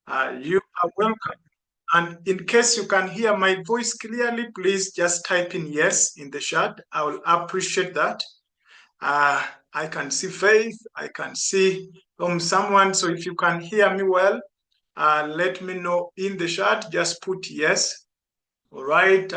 You are welcome. And in case you can hear my voice clearly, please just type in yes in the chat. I will appreciate that. I can see Faith. I can see someone. So if you can hear me well, let me know in the chat. Just put yes. All right.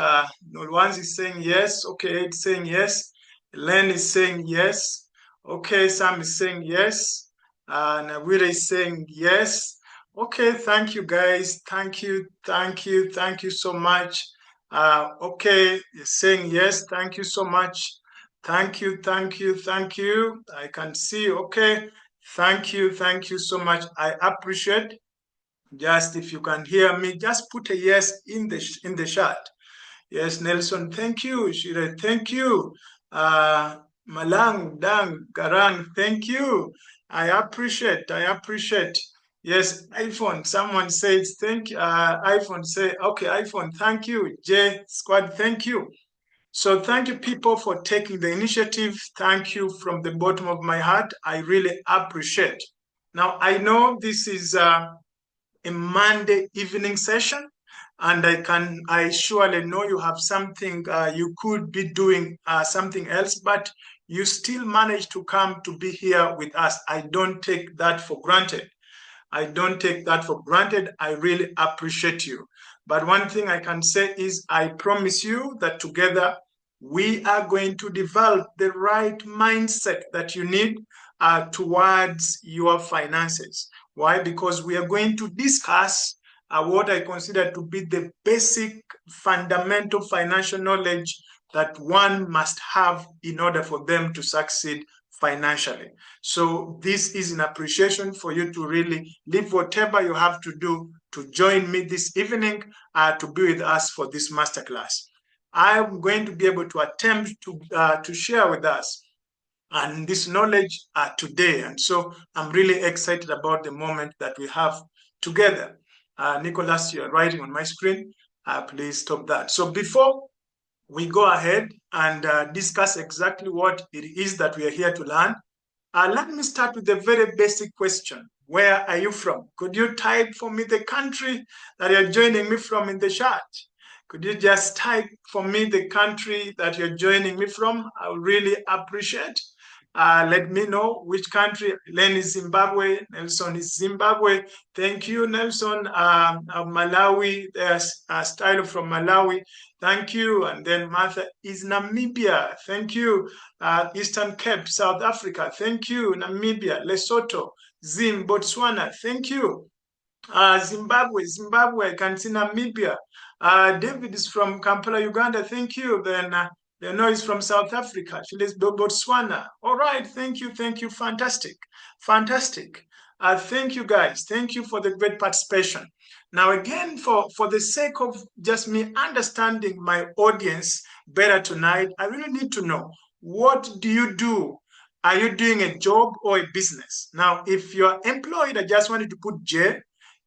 Nolwanzi is saying yes. Okay, it's saying yes. Len is saying yes. Okay, Sam is saying yes. Nawira is saying yes. Okay, thank you guys. Thank you, thank you, thank you so much. Okay, you're saying yes. Thank you so much. Thank you, thank you, thank you. I can see. Okay, thank you so much. I appreciate. Just if you can hear me, just put a yes in the chat. Yes, Nelson, thank you. Shire, thank you. Malang, Dang, Garang, thank you. I appreciate. Yes, iPhone, someone says thank you. iPhone say, okay, iPhone, thank you. J Squad, thank you. So thank you people for taking the initiative. Thank you from the bottom of my heart. I really appreciate. Now, I know this is a Monday evening session, and I surely know you have something you could be doing something else, but you still manage to come to be here with us. I don't take that for granted. I don't take that for granted. I really appreciate you. But one thing I can say is I promise you that together we are going to develop the right mindset that you need towards your finances. Why? Because we are going to discuss what I consider to be the basic fundamental financial knowledge that one must have in order for them to succeed financially. So this is an appreciation for you to really leave whatever you have to do to join me this evening to be with us for this masterclass. I'm going to be able to attempt to share with us and this knowledge today. And so I'm really excited about the moment that we have together. Nicholas, you're writing on my screen. Please stop that. So before we go ahead and discuss exactly what it is that we are here to learn, let me start with a very basic question. Where are you from? Could you type for me the country that you're joining me from in the chat? Could you just type for me the country that you're joining me from? I would really appreciate. Let me know which country. Len is Zimbabwe. Nelson is Zimbabwe. Thank you, Nelson. Malawi, there's a style from Malawi. Thank you. And then Martha is Namibia. Thank you. Eastern Cape, South Africa. Thank you. Namibia, Lesotho, Zim, Botswana. Thank you. Zimbabwe, I can see Namibia. David is from Kampala, Uganda. Thank you. Then Leonor is from South Africa. She lives in Botswana. All right. Thank you. Fantastic. Thank you, guys. Thank you for the great participation. Now, again, for the sake of just me understanding my audience better tonight, I really need to know, what do you do? Are you doing a job or a business? Now, if you're employed, I just wanted to put J.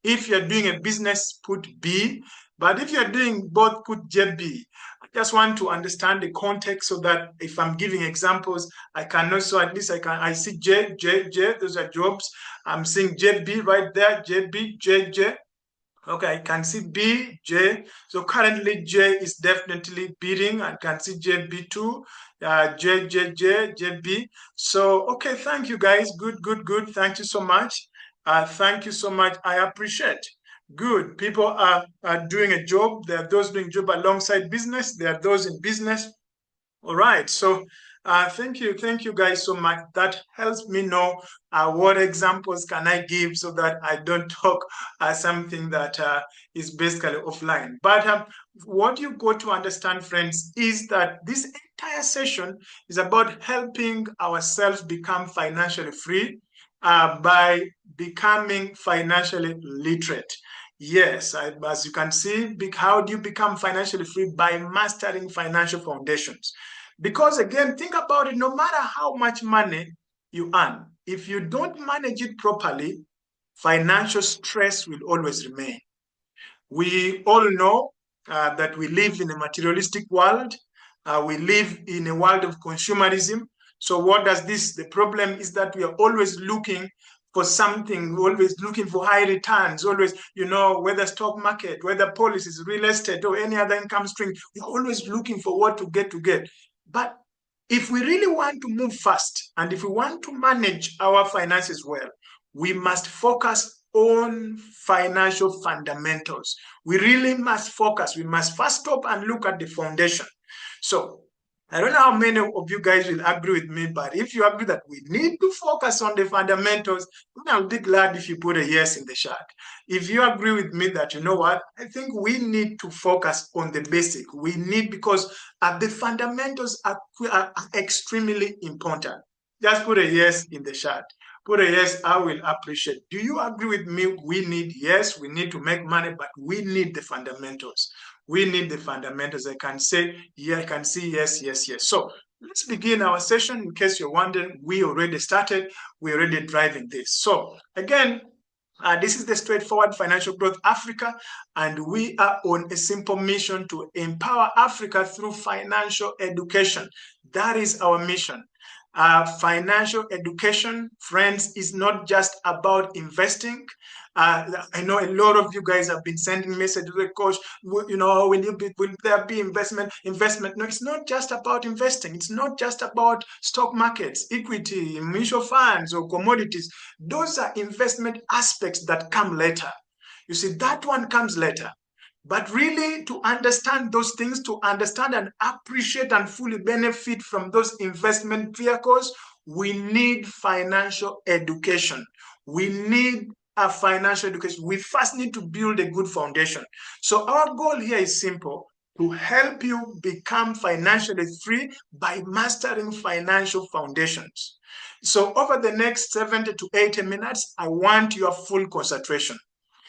If you're doing a business, put B. But if you're doing both, put JB. I just want to understand the context so that if I'm giving examples, I can also, at least I see J, those are jobs. I'm seeing JB right there, JB, JJ. Okay, I can see B, J. So currently J is definitely bidding. I can see JB2, JB. So, okay, thank you guys. Good. Thank you so much. Thank you so much. I appreciate. Good. People are doing a job. There are those doing job alongside business. There are those in business. All right. So thank you guys so much. That helps me know what examples can I give so that I don't talk something that is basically offline. But what you got to understand, friends, is that this entire session is about helping ourselves become financially free by becoming financially literate. Yes, as you can see, how do you become financially free? By mastering financial foundations. Because again, think about it, no matter how much money you earn, if you don't manage it properly, financial stress will always remain. We all know that we live in a materialistic world. We live in a world of consumerism. So what does this? The problem is that we are always looking for something, always looking for high returns, always, whether stock market, whether policies, real estate, or any other income stream, we're always looking for what to get. But if we really want to move fast and if we want to manage our finances well, we must focus on financial fundamentals. We really must focus. We must first stop and look at the foundation. So I don't know how many of you guys will agree with me, but if you agree that we need to focus on the fundamentals, then I'll be glad if you put a yes in the chat. If you agree with me that, you know what, I think we need to focus on the basic. We need, because the fundamentals are extremely important. Just put a yes in the chat. Put a yes, I will appreciate. Do you agree with me? We need, yes, we need to make money, but we need the fundamentals. We need the fundamentals. I can say, yeah, I can see yes. So let's begin our session. In case you're wondering, we already started. We're already driving this. So again, this is the Straightforward Financial Growth Africa, and we are on a simple mission to empower Africa through financial education. That is our mission. Financial education, friends, is not just about investing. I know a lot of you guys have been sending messages, Coach, will there be investment? No, it's not just about investing. It's not just about stock markets, equity, mutual funds, or commodities. Those are investment aspects that come later. You see, that one comes later. But really, to understand those things, to understand and appreciate and fully benefit from those investment vehicles, we need financial education. We need a financial education. We first need to build a good foundation. So our goal here is simple: to help you become financially free by mastering financial foundations. So over the next 70 to 80 minutes, I want your full concentration.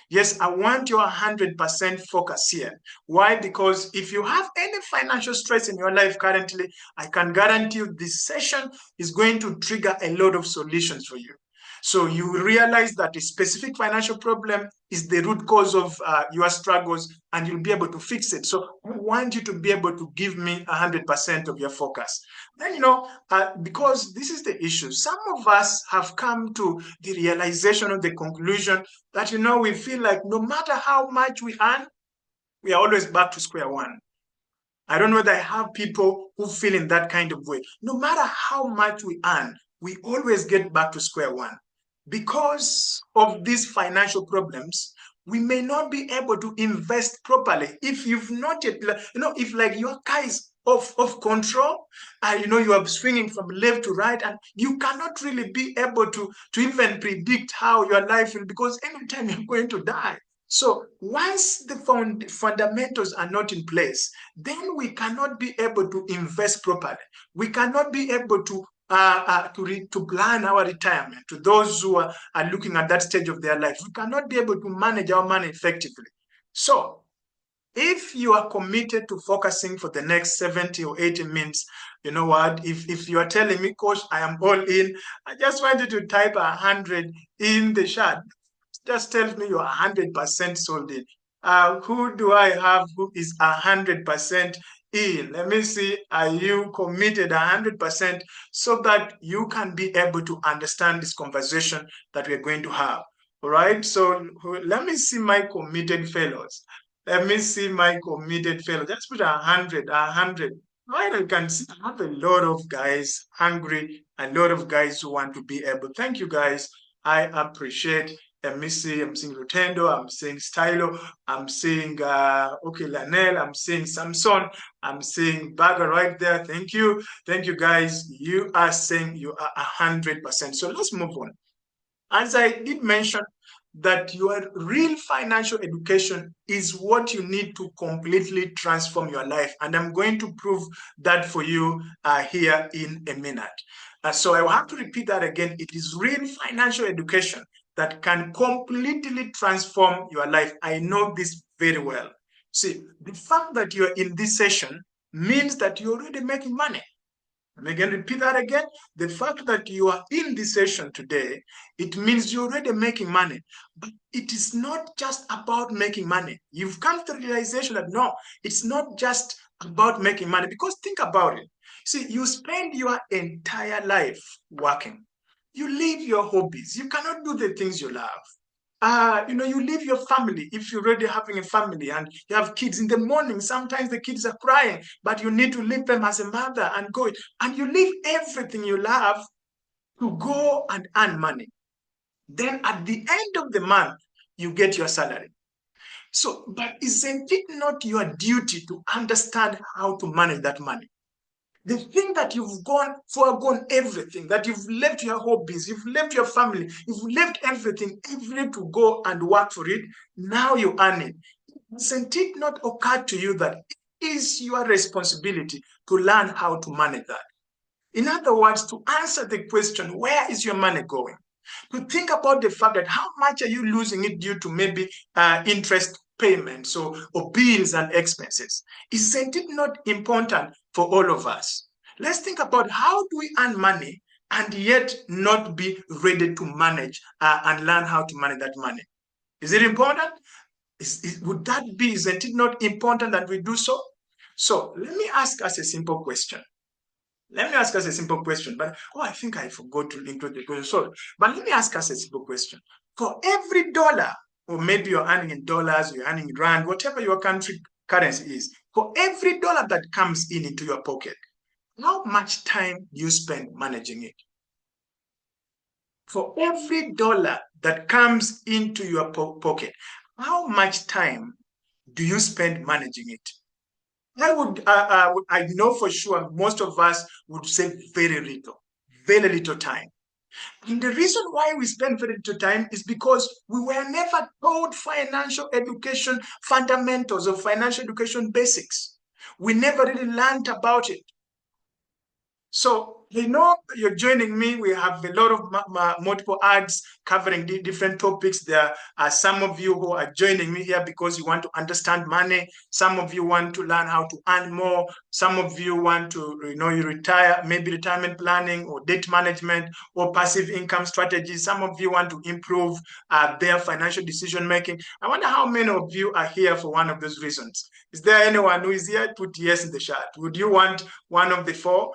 Yes, I want your 100% focus here. Why? Because if you have any financial stress in your life currently, I can guarantee you this session is going to trigger a lot of solutions for you. So you realize that a specific financial problem is the root cause of your struggles, and you'll be able to fix it. So I want you to be able to give me 100% of your focus. Then, because this is the issue, some of us have come to the realization of the conclusion that, we feel like no matter how much we earn, we are always back to square one. I don't know whether I have people who feel in that kind of way. No matter how much we earn, we always get back to square one. Because of these financial problems, we may not be able to invest properly. If you've not yet, if like your car is off control, you are swinging from left to right, and you cannot really be able to even predict how your life will, because anytime you're going to die. So once the fundamentals are not in place, then we cannot be able to invest properly. We cannot be able to plan our retirement. To those who are looking at that stage of their life, we cannot be able to manage our money effectively. So if you are committed to focusing for the next 70 or 80 minutes, you know what? If you are telling me, Coach, I am all in, I just want you to type 100 in the chat. Just tells me you're 100% sold in. Who do I have who is 100% in? Let me see. Are you committed 100% so that you can be able to understand this conversation that we're going to have? All right. So let me see my committed fellows. Let me see my committed fellows. Just put 100, 100. Right, I can see I have a lot of guys hungry, a lot of guys who want to be able. Thank you, guys. I appreciate. Let me see. I'm seeing Rotendo. I'm seeing Stylo. I'm seeing Lanel. I'm seeing Samson. I'm seeing Bagger right there. Thank you. Thank you, guys. You are saying you are 100%. So let's move on. As I did mention, that your real financial education is what you need to completely transform your life. And I'm going to prove that for you here in a minute. So I will have to repeat that again. It is real financial education that can completely transform your life. I know this very well. See, the fact that you're in this session means that you're already making money. And again, repeat that again. The fact that you are in this session today, it means you're already making money. But it is not just about making money. You've come to the realization that no, it's not just about making money. Because think about it. See, you spend your entire life working. You leave your hobbies. You cannot do the things you love. You leave your family if you're already having a family and you have kids in the morning. Sometimes the kids are crying, but you need to leave them as a mother and go. And you leave everything you love to go and earn money. Then at the end of the month, you get your salary. So, but isn't it not your duty to understand how to manage that money? The thing that you've foregone everything, that you've left your hobbies, you've left your family, you've left everything to go and work for it, now you earn it. Doesn't it not occur to you that it is your responsibility to learn how to manage that? In other words, to answer the question, where is your money going? To think about the fact that how much are you losing it due to maybe interest payments or bills and expenses? Isn't it not important for all of us? Let's think about how do we earn money and yet not be ready to manage and learn how to manage that money? Is it important? Isn't it not important that we do so? So let me ask us a simple question. But I think I forgot to include the question. Sorry. But let me ask us a simple question. For every dollar, or maybe you're earning in dollars, you're earning in rand, whatever your country currency is, for every dollar that comes into your pocket, how much time do you spend managing it? For every dollar that comes into your pocket, how much time do you spend managing it? I know for sure most of us would say very little time. And the reason why we spend very little time is because we were never taught financial education fundamentals or financial education basics. We never really learned about it. So, you're joining me. We have a lot of multiple ads covering different topics. There are some of you who are joining me here because you want to understand money. Some of you want to learn how to earn more. Some of you want to, you retire, maybe retirement planning or debt management or passive income strategies. Some of you want to improve their financial decision making. I wonder how many of you are here for one of those reasons. Is there anyone who is here? Put yes in the chat. Would you want one of the four?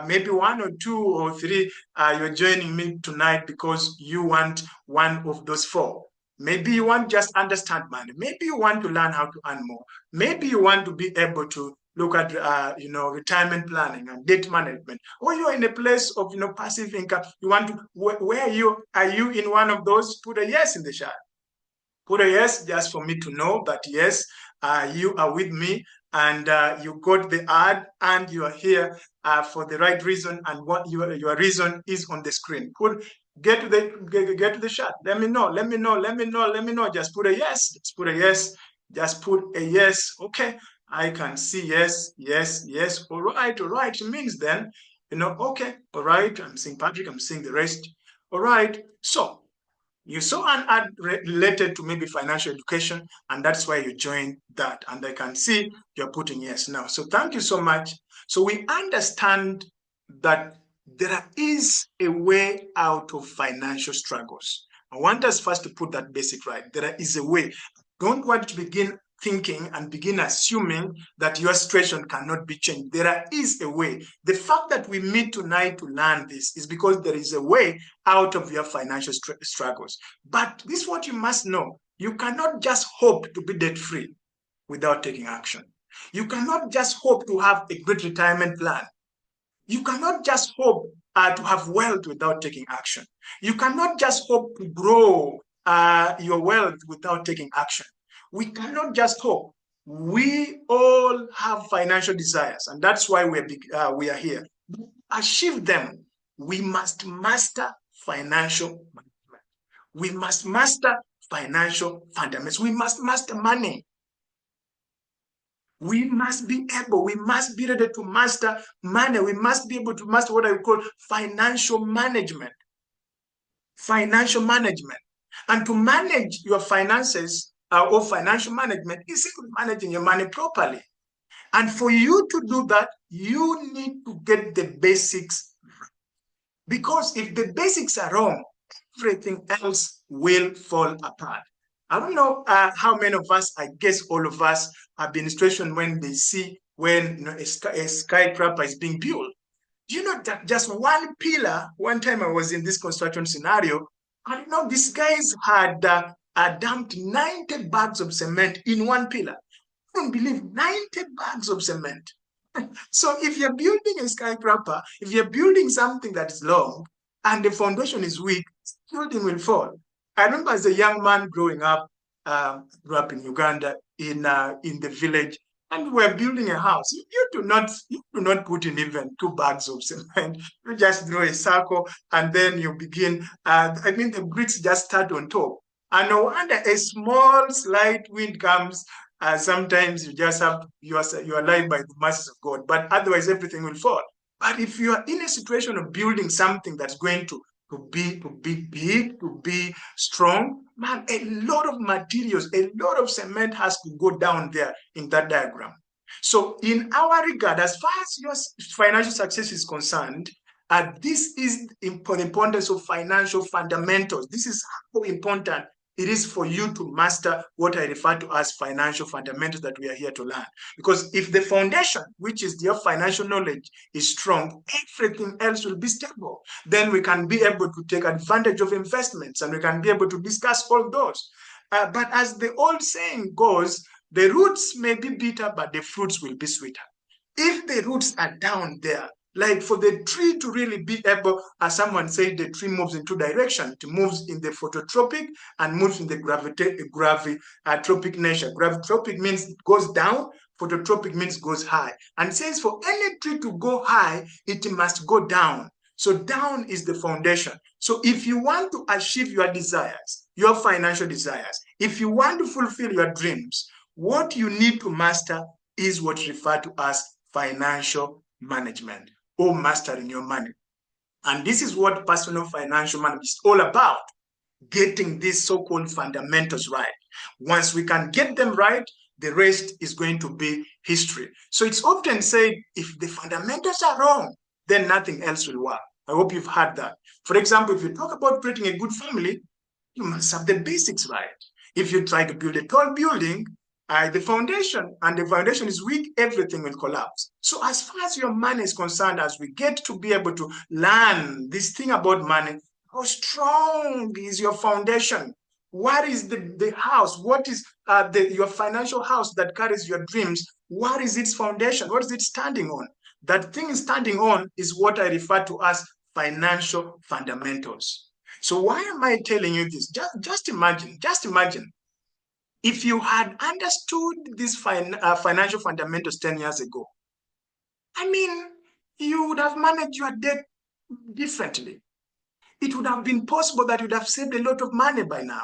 Maybe one or two or three, you're joining me tonight because you want one of those four. Maybe you want just understand money. Maybe you want to learn how to earn more. Maybe you want to be able to look at, retirement planning and debt management. Or you're in a place of, passive income. You want to, where are you in one of those? Put a yes in the chat. Put a yes just for me to know that yes, you are with me and you got the ad and you are here for the right reason, and what your reason is on the screen. Get to the chat. Let me know. Just put a yes. Just put a yes. Okay, I can see yes. All right. It means then, okay, all right. I'm seeing Patrick. I'm seeing the rest. All right. So you saw an ad related to maybe financial education, and that's why you joined that. And I can see you're putting yes now. So thank you so much. So we understand that there is a way out of financial struggles. I want us first to put that basic right. There is a way. Don't want to begin thinking and begin assuming that your situation cannot be changed. There is a way. The fact that we meet tonight to learn this is because there is a way out of your financial struggles. But this is what you must know. You cannot just hope to be debt-free without taking action. You cannot just hope to have a great retirement plan. You cannot just hope to have wealth without taking action. You cannot just hope to grow your wealth without taking action. We cannot just hope. We all have financial desires, and that's why we are here. To achieve them, we must master financial management. We must master financial fundamentals. We must master money. We must be ready to master money. We must be able to master what I call financial management. Financial management. And to manage your finances or financial management is managing your money properly. And for you to do that, you need to get the basics right. Because if the basics are wrong, everything else will fall apart. I don't know how many of us, I guess all of us, have been in a situation when they see when a skyscraper is being built. Do you know that just one pillar? One time I was in this construction scenario, and these guys had dumped 90 bags of cement in one pillar. I don't believe 90 bags of cement. So if you're building a skyscraper, if you're building something that is long and the foundation is weak, the building will fall. I remember as a young man growing up, grew up in Uganda, in the village, and we were building a house. You do not put in even 2 bags of cement. You just draw a circle and then you begin. The bricks just start on top. And no wonder a small slight wind comes, sometimes you just have you are alive by the mercies of God, but otherwise everything will fall. But if you are in a situation of building something that's going to be big, to be strong, man, a lot of materials, a lot of cement has to go down there in that diagram. So in our regard, as far as your financial success is concerned, this is the importance of financial fundamentals. This is how important it is for you to master what I refer to as financial fundamentals that we are here to learn. Because if the foundation, which is your financial knowledge, is strong, everything else will be stable. Then we can be able to take advantage of investments and we can be able to discuss all those. But as the old saying goes, the roots may be bitter, but the fruits will be sweeter. If the roots are down there, like for the tree to really be able, as someone said, the tree moves in two directions. It moves in the phototropic and moves in the gravitropic nature. Gravitropic means it goes down, phototropic means goes high. And it says for any tree to go high, it must go down. So down is the foundation. So if you want to achieve your desires, your financial desires, if you want to fulfill your dreams, what you need to master is what's referred to as financial management, or mastering your money. And this is what personal financial management is all about, getting these so-called fundamentals right. Once we can get them right, the rest is going to be history. So it's often said, if the fundamentals are wrong, then nothing else will work. I hope you've heard that. For example, if you talk about creating a good family, you must have the basics right. If you try to build a tall building, the foundation is weak, everything will collapse. So as far as your money is concerned, as we get to be able to learn this thing about money, how strong is your foundation? What is the house? What is your financial house that carries your dreams? What is its foundation? What is it standing on? That thing is standing on is what I refer to as financial fundamentals. So why am I telling you this? Just imagine if you had understood these financial fundamentals 10 years ago. I mean, you would have managed your debt differently. It would have been possible that you'd have saved a lot of money by now.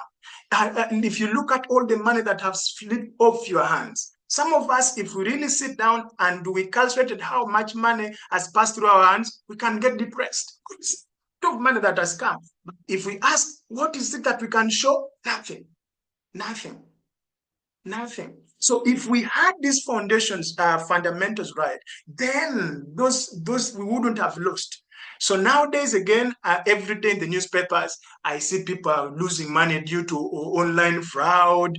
And if you look at all the money that have slipped off your hands, some of us, if we really sit down and we calculated how much money has passed through our hands, we can get depressed. It's a lot of money that has come. But if we ask, what is it that we can show? Nothing. Nothing. Nothing. So if we had these fundamentals right, then those we wouldn't have lost. So nowadays, again, every day in the newspapers, I see people losing money due to online fraud.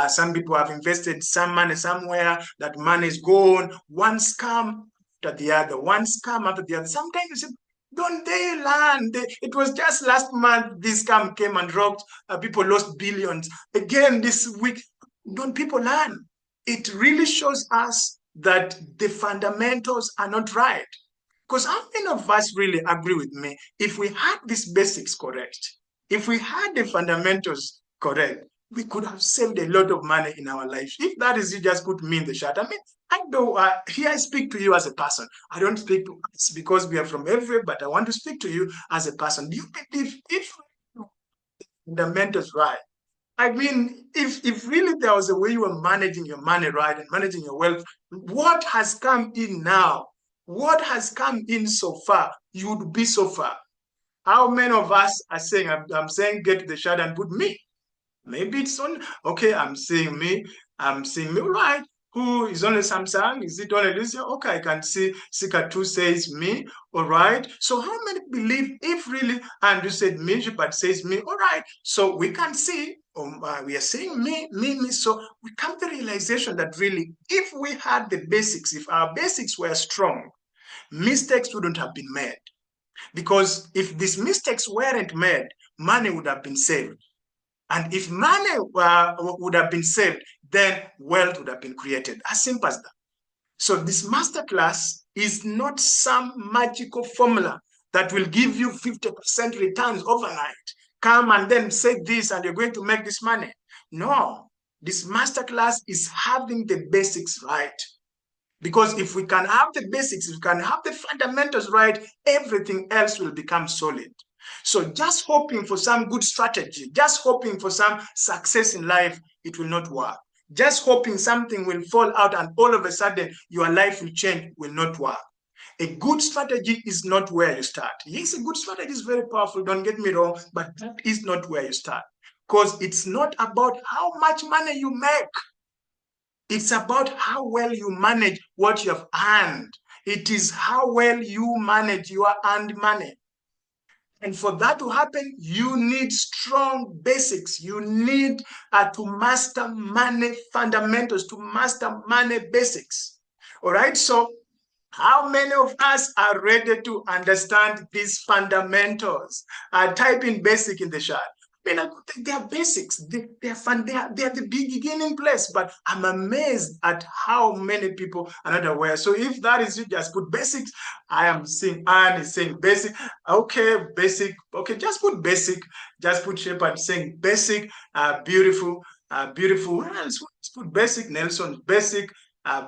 Some people have invested some money somewhere, that money is gone. One scam after the other, one scam after the other. Sometimes you say, don't they learn? It was just last month this scam came and robbed. People lost billions. Again, this week, don't people learn? It really shows us that the fundamentals are not right. Because how many of us really agree with me? If we had these basics correct, if we had the fundamentals correct, we could have saved a lot of money in our lives. If that is you, just put me in the chat. I mean, I know here I speak to you as a person. I don't speak to us because we are from everywhere, but I want to speak to you as a person. Do you believe if fundamentals right? I mean, if really there was a way you were managing your money right and managing your wealth, what has come in now? What has come in so far? You would be so far. How many of us are saying, I'm saying, get to the shadow and put me? Maybe it's on, okay, I'm saying me, right? Who is on the Samsung? Is it on Alicia? Okay, I can see Sika 2 says me, all right. So how many believe if really, and you said me, but says me, all right. So we can see, we are saying me. So we come to the realization that really, if we had the basics, if our basics were strong, mistakes wouldn't have been made. Because if these mistakes weren't made, money would have been saved. And if money would have been saved, then wealth would have been created. As simple as that. So this masterclass is not some magical formula that will give you 50% returns overnight. Come and then say this and you're going to make this money. No, this masterclass is having the basics right. Because if we can have the basics, if we can have the fundamentals right, everything else will become solid. So just hoping for some good strategy, just hoping for some success in life, it will not work. Just hoping something will fall out and all of a sudden your life will change will not work. A good strategy is not where you start. Yes, a good strategy is very powerful, don't get me wrong, but that is not where you start. Because it's not about how much money you make. It's about how well you manage what you have earned. It is how well you manage your earned money. And for that to happen, you need strong basics. You need to master money fundamentals, to master money basics. All right. So how many of us are ready to understand these fundamentals? Type in basic in the chat. I mean, they are basics. They are fun. They are the beginning place. But I'm amazed at how many people are not aware. So if that is you, just put basics. I am seeing Anne is saying basic. Okay, basic. Okay, just put basic. Just put Shepard saying basic. Beautiful. Beautiful. Let's put basic. Nelson basic.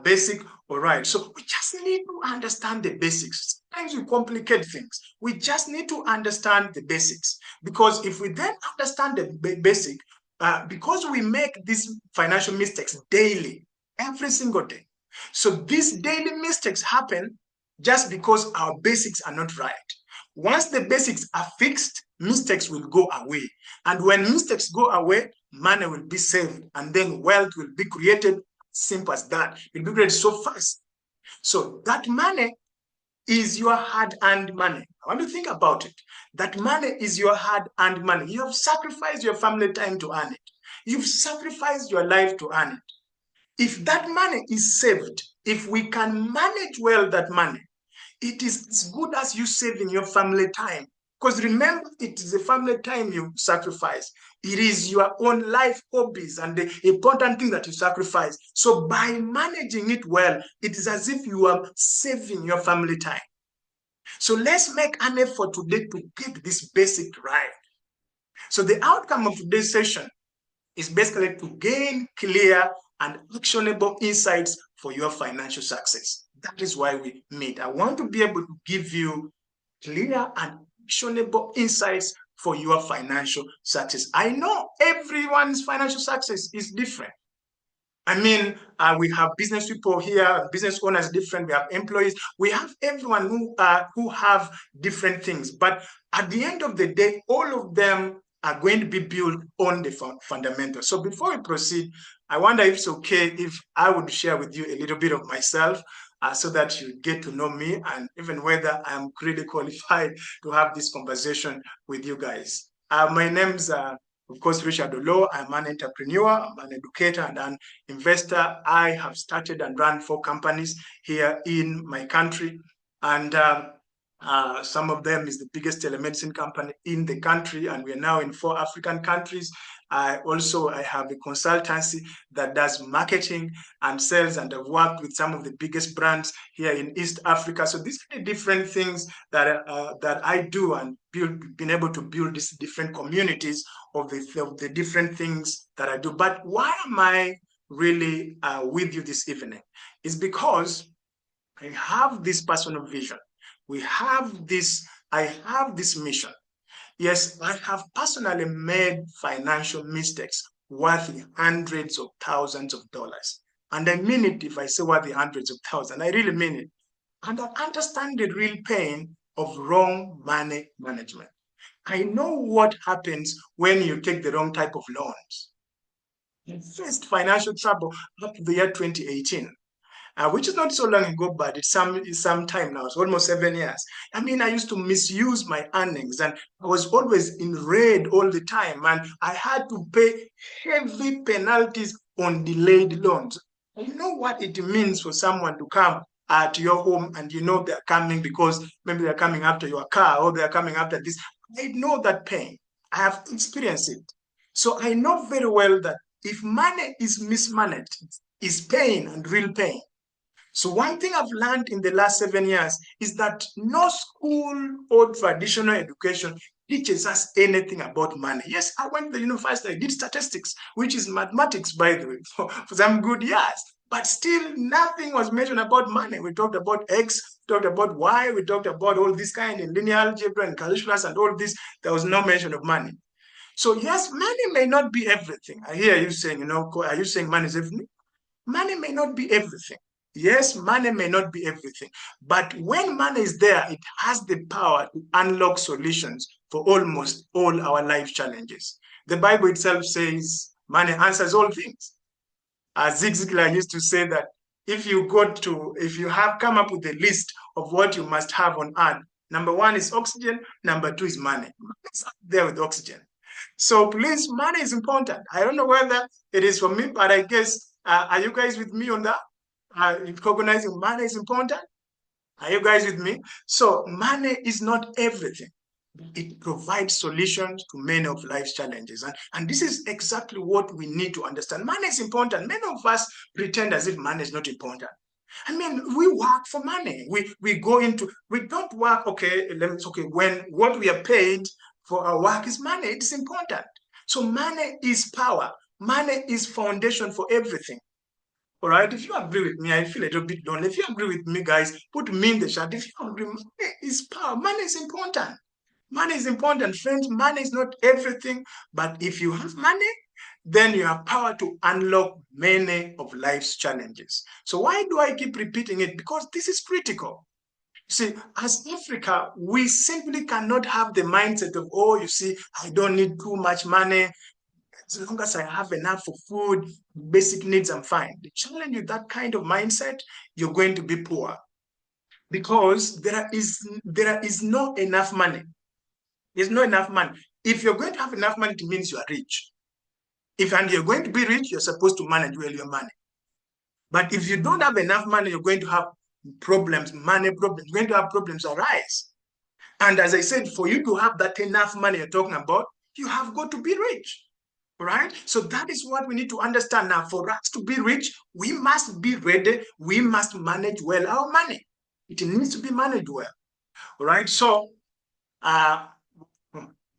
Basic. All right. So we just need to understand the basics. Sometimes we complicate things. We just need to understand the basics. Because if we then understand the basic, because we make these financial mistakes daily, every single day. So these daily mistakes happen just because our basics are not right. Once the basics are fixed, mistakes will go away. And when mistakes go away, money will be saved. And then wealth will be created. Simple as that. It will be created so fast. So that money is your hard-earned money. I want to think about it. That money is your hard-earned money. You have sacrificed your family time to earn it. You've sacrificed your life to earn it. If that money is saved, if we can manage well that money, it is as good as you saving your family time. Because remember, it is the family time you sacrifice. It is your own life hobbies and the important thing that you sacrifice. So by managing it well, it is as if you are saving your family time. So let's make an effort today to get this basic right. So the outcome of today's session is basically to gain clear and actionable insights for your financial success. That is why we meet. I want to be able to give you clear and actionable insights for your financial success. I know everyone's financial success is different. I mean, we have business people here, business owners different. We have employees. We have everyone who have different things. But at the end of the day, all of them are going to be built on the fundamentals. So before we proceed, I wonder if it's okay if I would share with you a little bit of myself so that you get to know me and even whether I'm really qualified to have this conversation with you guys. My name's of course, Richard Olo. I'm an entrepreneur, I'm an educator, and an investor. I have started and run 4 companies here in my country. And some of them is the biggest telemedicine company in the country, and we are now in 4 African countries. I have a consultancy that does marketing and sales, and I've worked with some of the biggest brands here in East Africa. So these are the different things that I do, and been able to build these different communities of the different things that I do. But why am I really with you this evening? It's because I have this personal vision. I have this mission. Yes, I have personally made financial mistakes worth hundreds of thousands of dollars. And I mean it if I say worth hundreds of thousands. I really mean it. And I understand the real pain of wrong money management. I know what happens when you take the wrong type of loans. I faced financial trouble up to the year 2018. Which is not so long ago, but it's some time now. It's almost 7 years. I mean, I used to misuse my earnings and I was always in red all the time. And I had to pay heavy penalties on delayed loans. You know what it means for someone to come to your home, and you know they're coming because maybe they're coming after your car or they're coming after this. I know that pain. I have experienced it. So I know very well that if money is mismanaged, it's pain and real pain. So one thing I've learned in the last 7 years is that no school or traditional education teaches us anything about money. Yes, I went to the university, I did statistics, which is mathematics, by the way, for some good years. But still, nothing was mentioned about money. We talked about X, we talked about Y, we talked about all this kind in linear algebra and calculus and all this. There was no mention of money. So yes, money may not be everything. I hear you saying, are you saying money is everything? Money may not be everything. Yes, money may not be everything. But when money is there, it has the power to unlock solutions for almost all our life challenges. The Bible itself says money answers all things. Zig Ziglar used to say that if you have come up with a list of what you must have on earth, number one is oxygen, number two is money. It's up there with oxygen. So please, money is important. I don't know whether it is for me, but I guess, are you guys with me on that? Recognizing money is important. Are you guys with me? So money is not everything. It provides solutions to many of life's challenges. And this is exactly what we need to understand. Money is important. Many of us pretend as if money is not important. I mean, we work for money. We don't work, when what we are paid for our work is money. It's important. So money is power. Money is foundation for everything. All right. If you agree with me, I feel a little bit lonely. If you agree with me, guys, put me in the chat. If you agree, money is power. Money is important. Money is important, friends. Money is not everything, but if you have money, then you have power to unlock many of life's challenges. So why do I keep repeating it? Because this is critical. See, as Africa, we simply cannot have the mindset of, oh, you see, I don't need too much money. As long as I have enough for food, basic needs, I'm fine. The challenge with that kind of mindset, you're going to be poor because there is no enough money. There's not enough money. If you're going to have enough money, it means you are rich. And you're going to be rich, you're supposed to manage well your money. But if you don't have enough money, you're going to have problems, money problems. You're going to have problems arise. And as I said, for you to have that enough money you're talking about, you have got to be rich. Right? So that is what we need to understand now. For us to be rich, we must be ready. We must manage well our money. It needs to be managed well. All right. So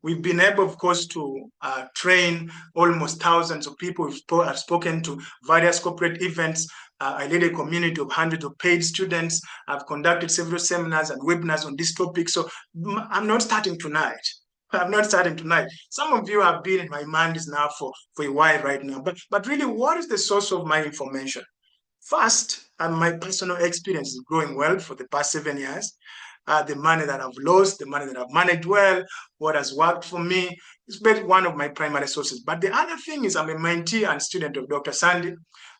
we've been able, of course, to train almost thousands of people. I've spoken to various corporate events. I led a community of hundreds of paid students. I've conducted several seminars and webinars on this topic. So I'm not starting tonight. I'm not starting tonight. Some of you have been in my minds now for a while right now. But really, what is the source of my information? First, my personal experience is growing well for the past 7 years. The money that I've lost, the money that I've managed well, what has worked for me, it's been one of my primary sources. But the other thing is I'm a mentee and student of Dr. Sandy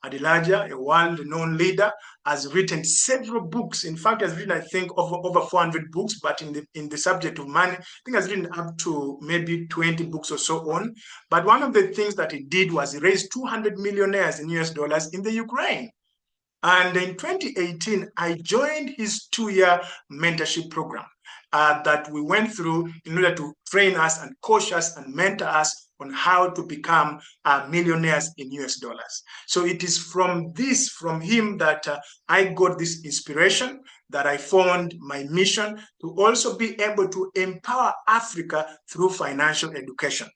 Adilaja, a world-known leader, has written several books. In fact, has written, I think, over 400 books, but in the subject of money, I think has written up to maybe 20 books or so on. But one of the things that he did was he raised 200 millionaires in US dollars in the Ukraine. And in 2018, I joined his 2-year mentorship program that we went through in order to train us and coach us and mentor us on how to become millionaires in US dollars. So it is from him that I got this inspiration, that I formed my mission to also be able to empower Africa through financial education.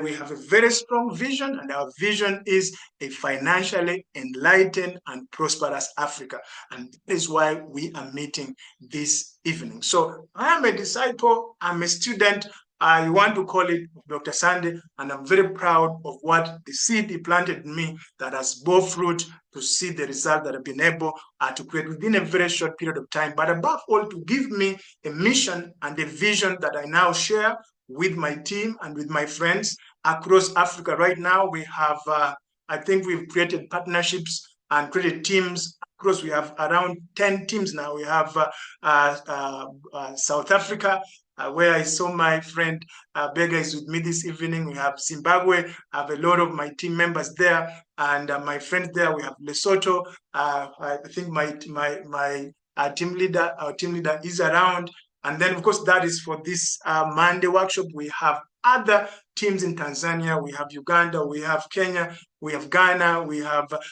We have a very strong vision, and our vision is a financially enlightened and prosperous Africa. And that is why we are meeting this evening. So I am a disciple, I'm a student, you want to call it Dr. Sandy, and I'm very proud of what the seed he planted in me that has bore fruit to see the result that I've been able to create within a very short period of time. But above all, to give me a mission and a vision that I now share with my team and with my friends across Africa. Right now, we have, I think we've created partnerships and created teams across. We have around 10 teams now. We have South Africa, where I saw my friend Bega is with me this evening. We have Zimbabwe. I have a lot of my team members there, and my friends there. We have Lesotho. I think my our team leader is around. And then, of course, that is for this Monday workshop. We have other teams in Tanzania. We have Uganda. We have Kenya. We have Ghana.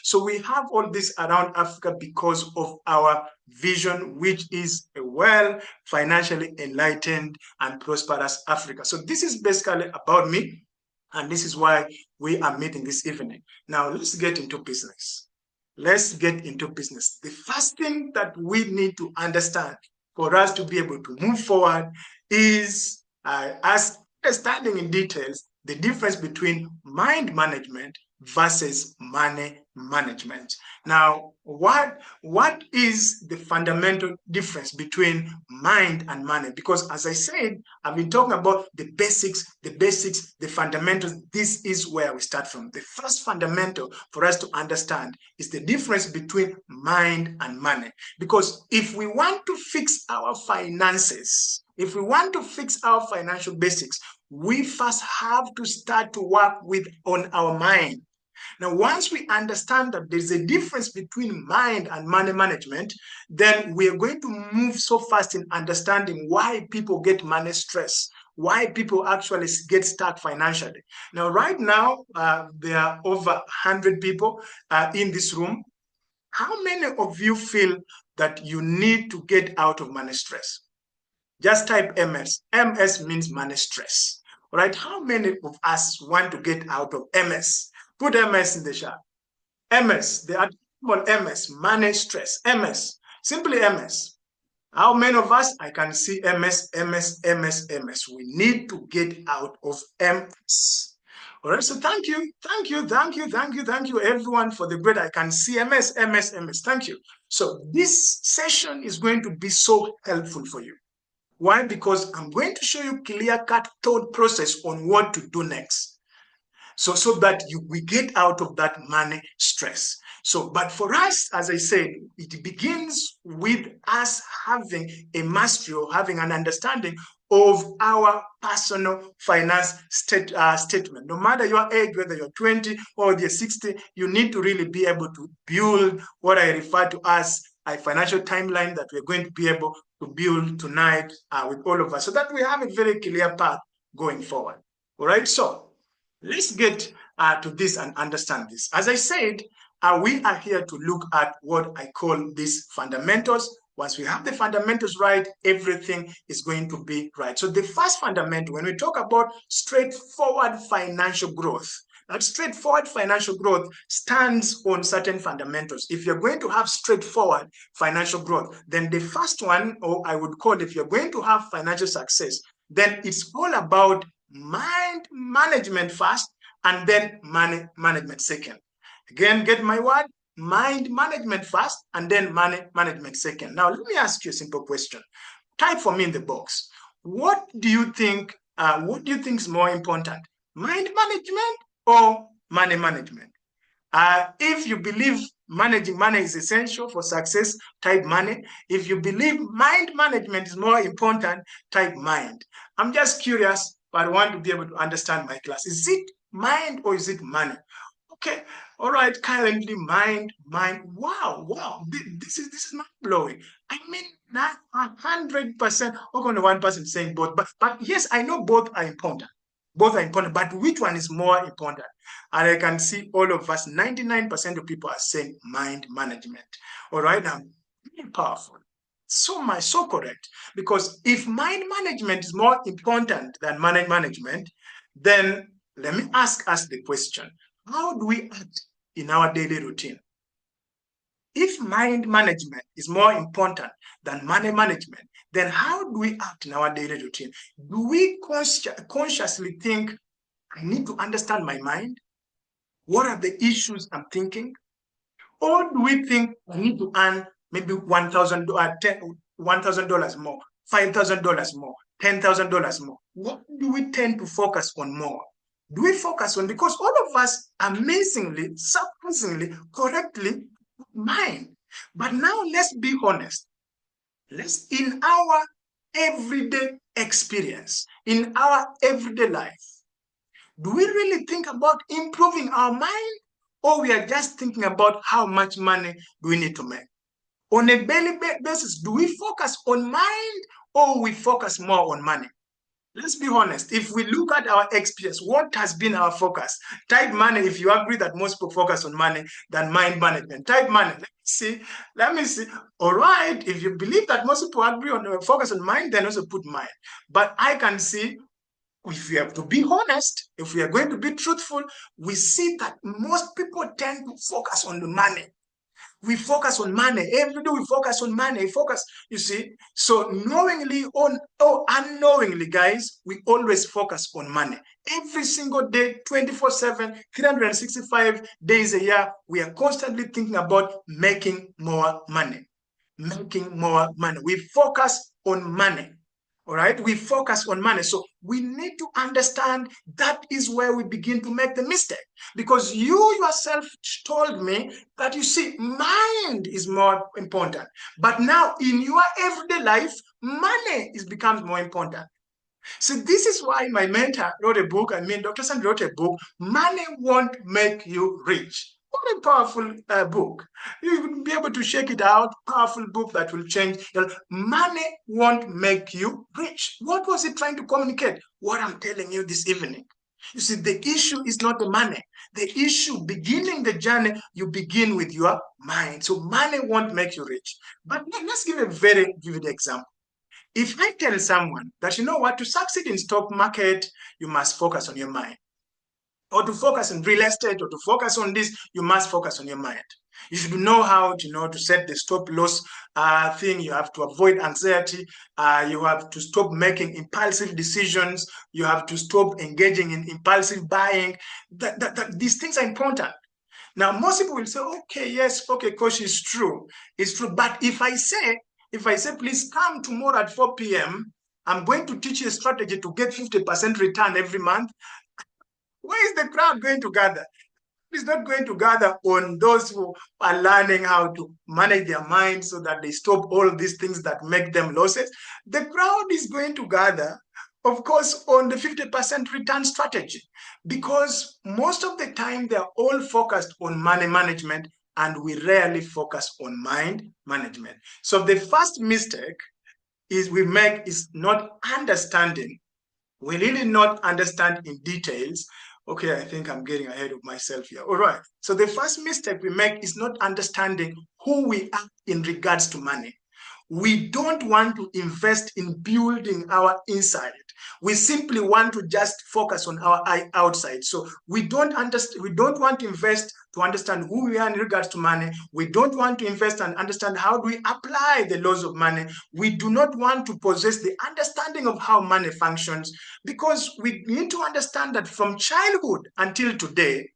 So we have all this around Africa because of our vision, which is a well financially enlightened and prosperous Africa. So this is basically about me, and this is why we are meeting this evening. Now, let's get into business. Let's get into business. The first thing that we need to understand for us to be able to move forward is as understanding in details the difference between mind management versus money management. Now, what is the fundamental difference between mind and money? Because as I said, I've been talking about the basics, the fundamentals. This is where we start from. The first fundamental for us to understand is the difference between mind and money. Because if we want to fix our finances, if we want to fix our financial basics, we first have to start to work on our mind. Now, once we understand that there's a difference between mind and money management, then we are going to move so fast in understanding why people get money stress, why people actually get stuck financially. Now, right now, there are over 100 people in this room. How many of you feel that you need to get out of money stress? Just type MS. MS means money stress. All right. How many of us want to get out of MS? Put MS in the chat. MS, the actual MS, money stress. MS, simply MS. How many of us? I can see MS, MS, MS, MS. We need to get out of MS. All right, so thank you, everyone, for the great. I can see MS, MS, MS. Thank you. So this session is going to be so helpful for you. Why? Because I'm going to show you clear-cut thought process on what to do next. So that we get out of that money stress. So, but for us, as I said, it begins with us having a mastery or having an understanding of our personal finance statement. No matter your age, whether you're 20 or you're 60, you need to really be able to build what I refer to as a financial timeline that we're going to be able to build tonight with all of us, so that we have a very clear path going forward. All right, so let's get to this and understand this. As I said, we are here to look at what I call these fundamentals. Once we have the fundamentals right, everything is going to be right. So the first fundamental, when we talk about straightforward financial growth, that straightforward financial growth stands on certain fundamentals. If you're going to have straightforward financial growth, then the first one, or I would call it, if you're going to have financial success, then it's all about mind management first and then money management second. Again, get my word, mind management first and then money management second. Now, let me ask you a simple question. Type for me in the box. What do you think is more important, mind management or money management? If you believe managing money is essential for success, type money. If you believe mind management is more important, type mind. I'm just curious, but I want to be able to understand my class. Is it mind or is it money? Okay, all right, currently mind. Wow, this is mind blowing. I mean, not 100%. Only 1% saying both, but yes, I know both are important. Both are important, but which one is more important? And I can see all of us, 99% of people are saying mind management. All right, now, very powerful. So correct. Because if mind management is more important than money management, then let me ask us the question. How do we act in our daily routine? If mind management is more important than money management, then how do we act in our daily routine? Do we consciously think, I need to understand my mind? What are the issues I'm thinking? Or do we think I need to earn maybe $1,000 more, $5,000 more, $10,000 more? What do we tend to focus on more? Do we focus on, because all of us amazingly, surprisingly, correctly mind. But now let's be honest. In our everyday experience, in our everyday life, do we really think about improving our mind, or we are just thinking about how much money do we need to make? On a daily basis, do we focus on mind, or we focus more on money? Let's be honest. If we look at our experience, what has been our focus? Type money if you agree that most people focus on money than mind management. Type money. Let me see. Let me see. All right. If you believe that most people agree on focus on mind, then also put mind. But I can see, if we have to be honest, if we are going to be truthful, we see that most people tend to focus on the money. We focus on money. Every day we focus on money. You see. So knowingly or unknowingly, guys, we always focus on money. Every single day, 24/7, 365 days a year, we are constantly thinking about making more money. Making more money. We focus on money. All right, we focus on money. So we need to understand that is where we begin to make the mistake. Because you yourself told me that, you see, mind is more important. But now in your everyday life, money becomes more important. So this is why my mentor wrote a book. Dr. Sand wrote a book, Money Won't Make You Rich. What a powerful book. You will be able to check it out. Powerful book that will change. Money won't make you rich. What was it trying to communicate? What I'm telling you this evening. You see, the issue is not the money. The issue, beginning the journey, you begin with your mind. So money won't make you rich. But let's give a very vivid example. If I tell someone that, you know what, to succeed in stock market, you must focus on your mind. Or to focus on real estate, or to focus on this, you must focus on your mind. You should know how to set the stop loss thing. You have to avoid anxiety. You have to stop making impulsive decisions. You have to stop engaging in impulsive buying. These things are important. Now, most people will say, okay, yes, okay, coach, it's true. It's true. But if I say, please come tomorrow at 4 p.m., I'm going to teach you a strategy to get 50% return every month, where is the crowd going to gather? It's not going to gather on those who are learning how to manage their mind so that they stop all these things that make them losses. The crowd is going to gather, of course, on the 50% return strategy, because most of the time they're all focused on money management, and we rarely focus on mind management. So the first mistake we make is not understanding. We really not understand in details. Okay, I think I'm getting ahead of myself here. All right. So the first mistake we make is not understanding who we are in regards to money. We don't want to invest in building our inside. We simply want to just focus on our outside. So we don't want to invest to understand who we are in regards to money. We don't want to invest and understand how do we apply the laws of money. We do not want to possess the understanding of how money functions, because we need to understand that from childhood until today,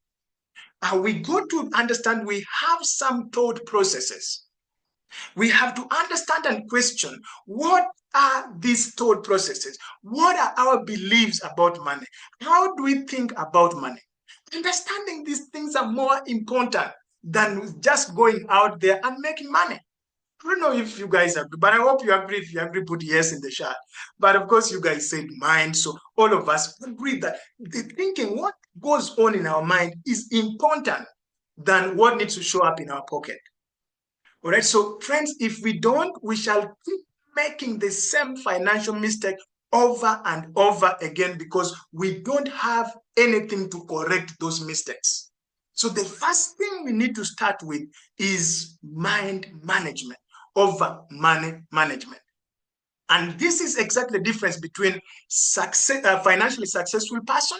we got to understand we have some thought processes. We have to understand and question, what are these thought processes? What are our beliefs about money? How do we think about money? Understanding these things are more important than just going out there and making money. I don't know if you guys agree, but I hope you agree. If you agree, put yes in the chat. But of course, you guys said mind. So all of us agree that the thinking, what goes on in our mind, is important than what needs to show up in our pocket. All right. So friends, if we don't, we shall keep making the same financial mistake over and over again, because we don't have anything to correct those mistakes. So the first thing we need to start with is mind management over money management. And this is exactly the difference between financially successful person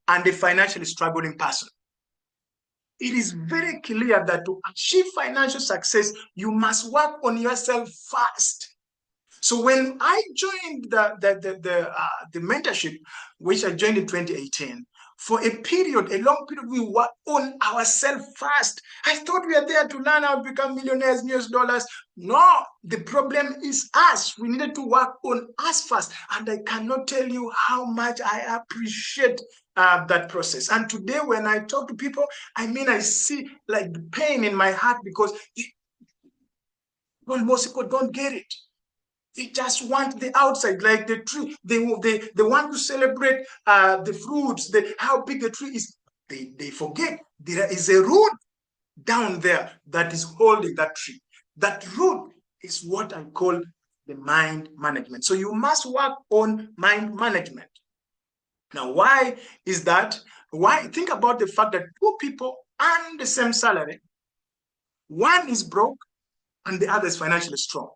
and a financially struggling person. It is very clear that to achieve financial success, you must work on yourself first. So when I joined the mentorship, which I joined in 2018, for a long period, we worked on ourselves first. I thought we are there to learn how to become millionaires, millions of dollars. No, the problem is us. We needed to work on us first. And I cannot tell you how much I appreciate that process. And today, when I talk to people, I see like the pain in my heart, because most people don't get it. They just want the outside, like the tree. They want to celebrate the fruits, how big the tree is. They forget there is a root down there that is holding that tree. That root is what I call the mind management. So you must work on mind management. Now, why is that? Why? Think about the fact that two people earn the same salary. One is broke and the other is financially strong.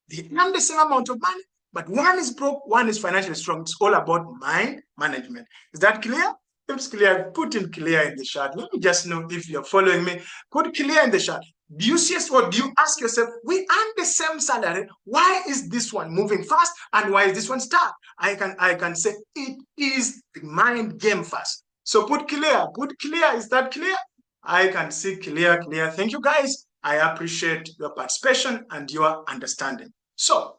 They earn the same amount of money, but one is broke, one is financially strong. It's all about mind management. Is that clear? If it's clear, put in clear in the chat. Let me just know if you're following me. Put clear in the chat. Do you see what? Do you ask yourself, we earn the same salary. Why is this one moving fast and why is this one stuck? I can say it is the mind game first. So put clear. Put clear. Is that clear? I can see clear. Thank you, guys. I appreciate your participation and your understanding. So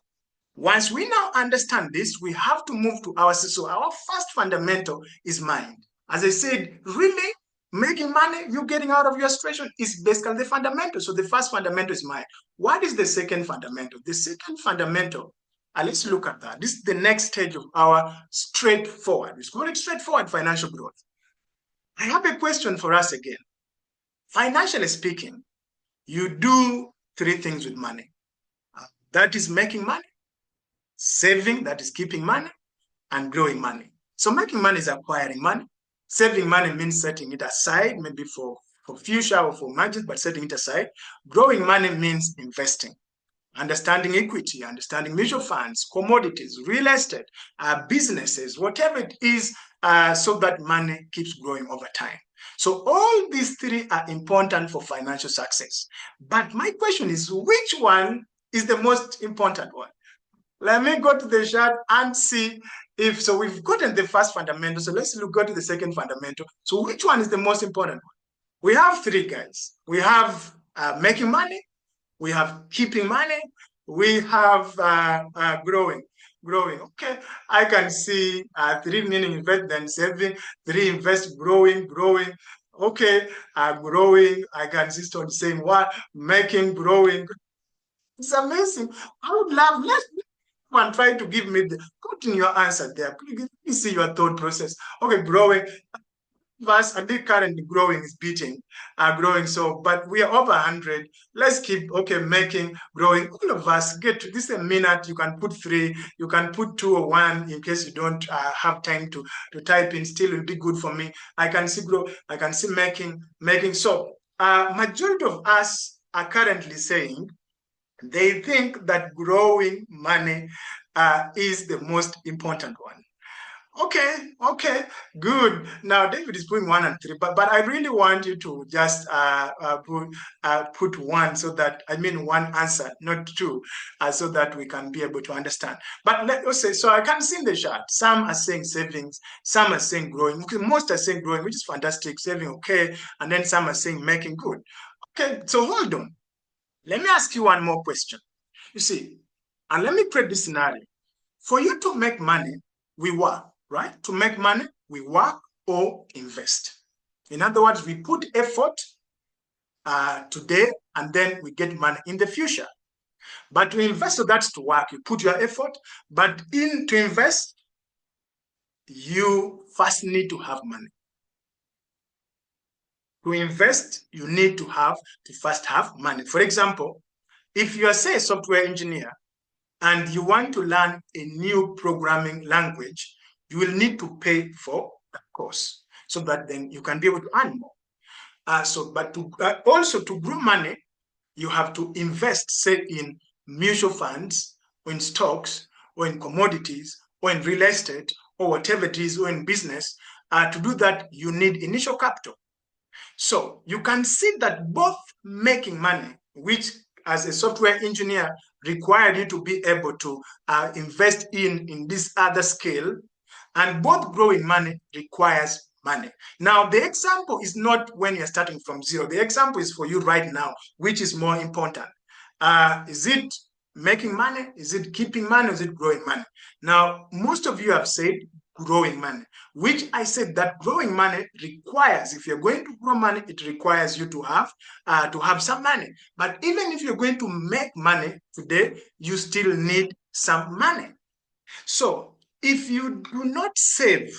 once we now understand this, we have to move to our, so our first fundamental is mind. As I said, really making money, you getting out of your situation is basically the fundamental. So the first fundamental is mind. What is the second fundamental? The second fundamental, let's look at that. This is the next stage of our straightforward. We call it straightforward financial growth. I have a question for us again. Financially speaking, you do three things with money. That is making money, saving, that is keeping money, and growing money. So making money is acquiring money. Saving money means setting it aside, maybe for future or for emergency, but setting it aside. Growing money means investing. Understanding equity, understanding mutual funds, commodities, real estate, businesses, whatever it is, so that money keeps growing over time. So all these three are important for financial success. But my question is, which one is the most important one? Let me go to the chart and see if, so we've gotten the first fundamental. So let's go to the second fundamental. So which one is the most important one? We have three, guys. We have making money, we have keeping money, we have growing. Okay, I can see three meaning invest, then saving, three invest, growing. Okay, growing, I can see on saying what, making, growing. It's amazing. I would love, let's and try to give me the, put in your answer there. Please see your thought process. Okay, growing. Verse and the current growing is beating, growing. So, but we are over 100. Let's keep, okay, making, growing. All of us get to this a minute. You can put 3, you can put 2 or 1 in case you don't have time to type in. Still will be good for me. I can see grow, I can see making. So, majority of us are currently saying they think that growing money is the most important one. Okay, good. Now David is putting 1 and 3, but I really want you to just put 1 so that, I mean 1 answer, not 2, so that we can be able to understand. But let's say, so I can see in the chart, some are saying savings, some are saying growing. Okay, most are saying growing, which is fantastic, saving, okay, and then some are saying making, good. Okay, so hold on. Let me ask you one more question. You see, and let me create this scenario. For you to make money, we work, right? To make money, we work or invest. In other words, we put effort today and then we get money in the future. But to invest, so that's to work. You put your effort, but to invest, you first need to have money. To invest, you need to first have money. For example, if you are, say, a software engineer and you want to learn a new programming language, you will need to pay for that course so that then you can be able to earn more. But also to grow money, you have to invest, say, in mutual funds, or in stocks, or in commodities, or in real estate, or whatever it is, or in business. To do that, you need initial capital. So you can see that both making money, which as a software engineer required you to be able to invest in this other skill, and both growing money requires money. Now, the example is not when you're starting from zero. The example is for you right now, which is more important. Is it making money? Is it keeping money? Is it growing money? Now, most of you have said growing money, which I said that growing money requires, if you're going to grow money, it requires you to have some money. But even if you're going to make money today, you still need some money. So if you do not save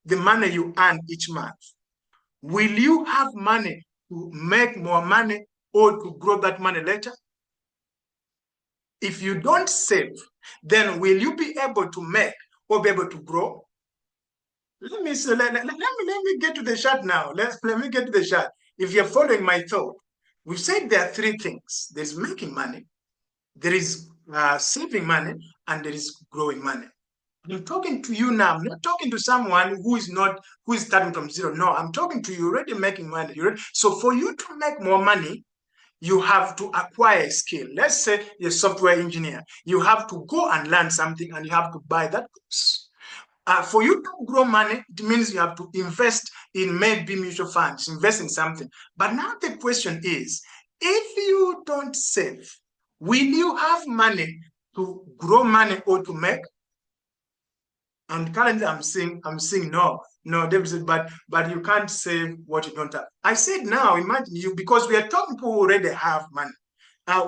the money you earn each month, will you have money to make more money or to grow that money later? If you don't save, then will you be able to make or be able to grow? Let me get to the chart now. Let me get to the chart. If you're following my thought, we've said there are three things. There's making money, there is saving money, and there is growing money. I'm talking to you now. I'm not talking to someone who is starting from zero. No, I'm talking to you already making money. So for you to make more money, you have to acquire a skill. Let's say you're a software engineer. You have to go and learn something and you have to buy that course. For you to grow money, it means you have to invest in maybe mutual funds, invest in something. But now the question is, if you don't save, will you have money to grow money or to make? And currently I'm saying no, David said, but you can't save what you don't have. I said now, imagine you, because we are talking people who already have money.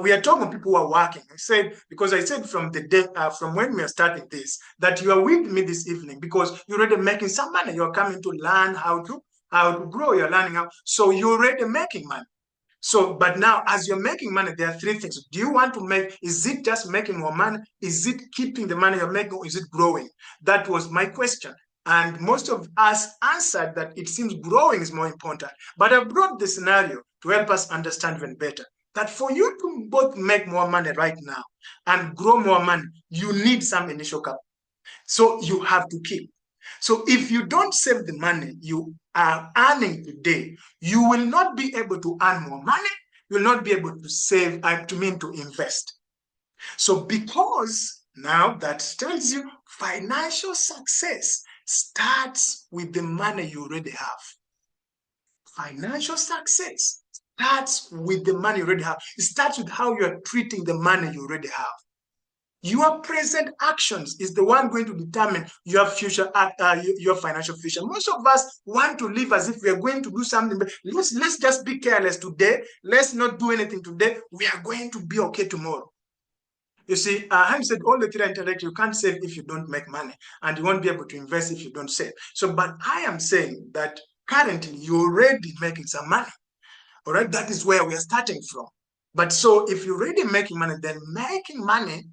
We are talking people who are working. I said, because I said from the day, from when we are starting this, that you are with me this evening because you're already making some money. You're coming to learn how to grow. You're learning how, so you're already making money. So, but now as you're making money, there are three things. Do you want to make, is it just making more money? Is it keeping the money you're making, or is it growing? That was my question. And most of us answered that it seems growing is more important. But I brought the scenario to help us understand even better that for you to both make more money right now and grow more money, you need some initial capital. So you have to keep. So if you don't save the money you are earning today, you will not be able to earn more money. You will not be able to save, to invest. So because now that tells you financial success starts with the money you already have. Financial success starts with the money you already have. It starts with how you are treating the money you already have. Your present actions is the one going to determine your future, your financial future. Most of us want to live as if we are going to do something, but let's just be careless today. Let's not do anything today. We are going to be okay tomorrow. You see, Ham said all the three intellect, you can't save if you don't make money, and you won't be able to invest if you don't save. So, but I am saying that currently you're already making some money. All right, that is where we are starting from. But so if you're already making money, then making money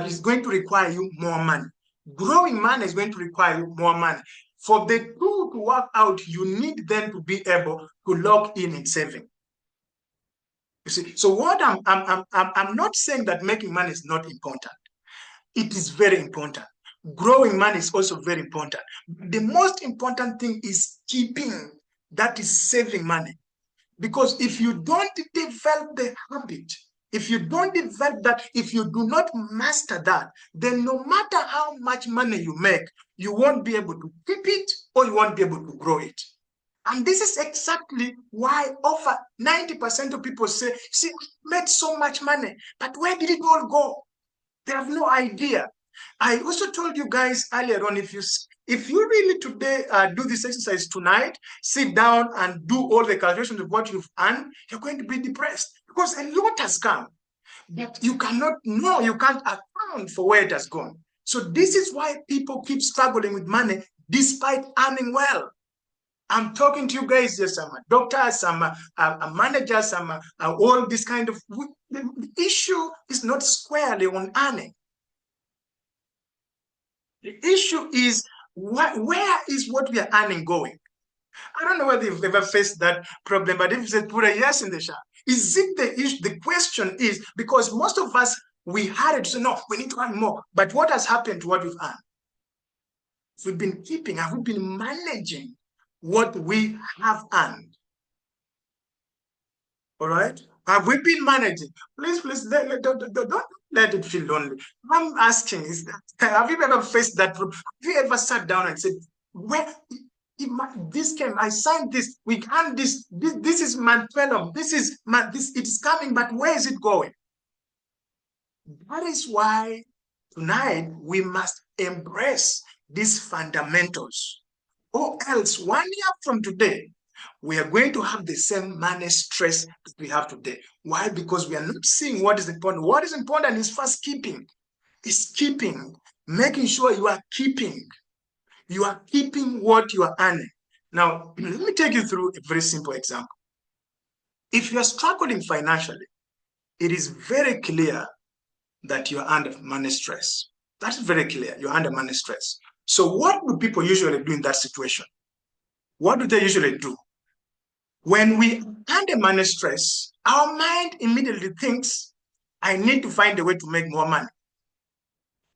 is going to require you more money. Growing money is going to require you more money. For the two to work out, you need them to be able to lock in saving. You see, so what I'm not saying that making money is not important. It is very important. Growing money is also very important. The most important thing is keeping, that is saving money. Because if you don't develop the habit, if you don't develop that, if you do not master that, then no matter how much money you make, you won't be able to keep it or you won't be able to grow it. And this is exactly why over 90% of people say, see, I made so much money, but where did it all go? They have no idea. I also told you guys earlier on, if you really today do this exercise tonight, sit down and do all the calculations of what you've earned, you're going to be depressed because a lot has come. But you can't account for where it has gone. So this is why people keep struggling with money despite earning well. I'm talking to you guys, yes, I'm a doctor, some a manager, some all this kind of, the issue is not squarely on earning. The issue is where is what we are earning going? I don't know whether you've ever faced that problem, but if you said put a yes in the chat, is it the issue? The question is, because most of us, we had it to say, no, we need to earn more. But what has happened to what we've earned? We've been keeping, have we been managing what we have earned? All right? Have we been managing? Please, don't let it feel lonely. I'm asking, is that, have you ever faced that problem? Have you ever sat down and said, where this came, I signed this, we earned this is my 12, this it is coming, but where is it going? That is why tonight we must embrace these fundamentals, or else 1 year from today, we are going to have the same money stress that we have today. Why? Because we are not seeing what is important. What is important is first keeping. Is keeping, making sure you are keeping. You are keeping what you are earning. Now, let me take you through a very simple example. If you are struggling financially, it is very clear that you are under money stress. That's very clear. You're under money stress. So what do people usually do in that situation? What do they usually do? When we under money stress, our mind immediately thinks, I need to find a way to make more money.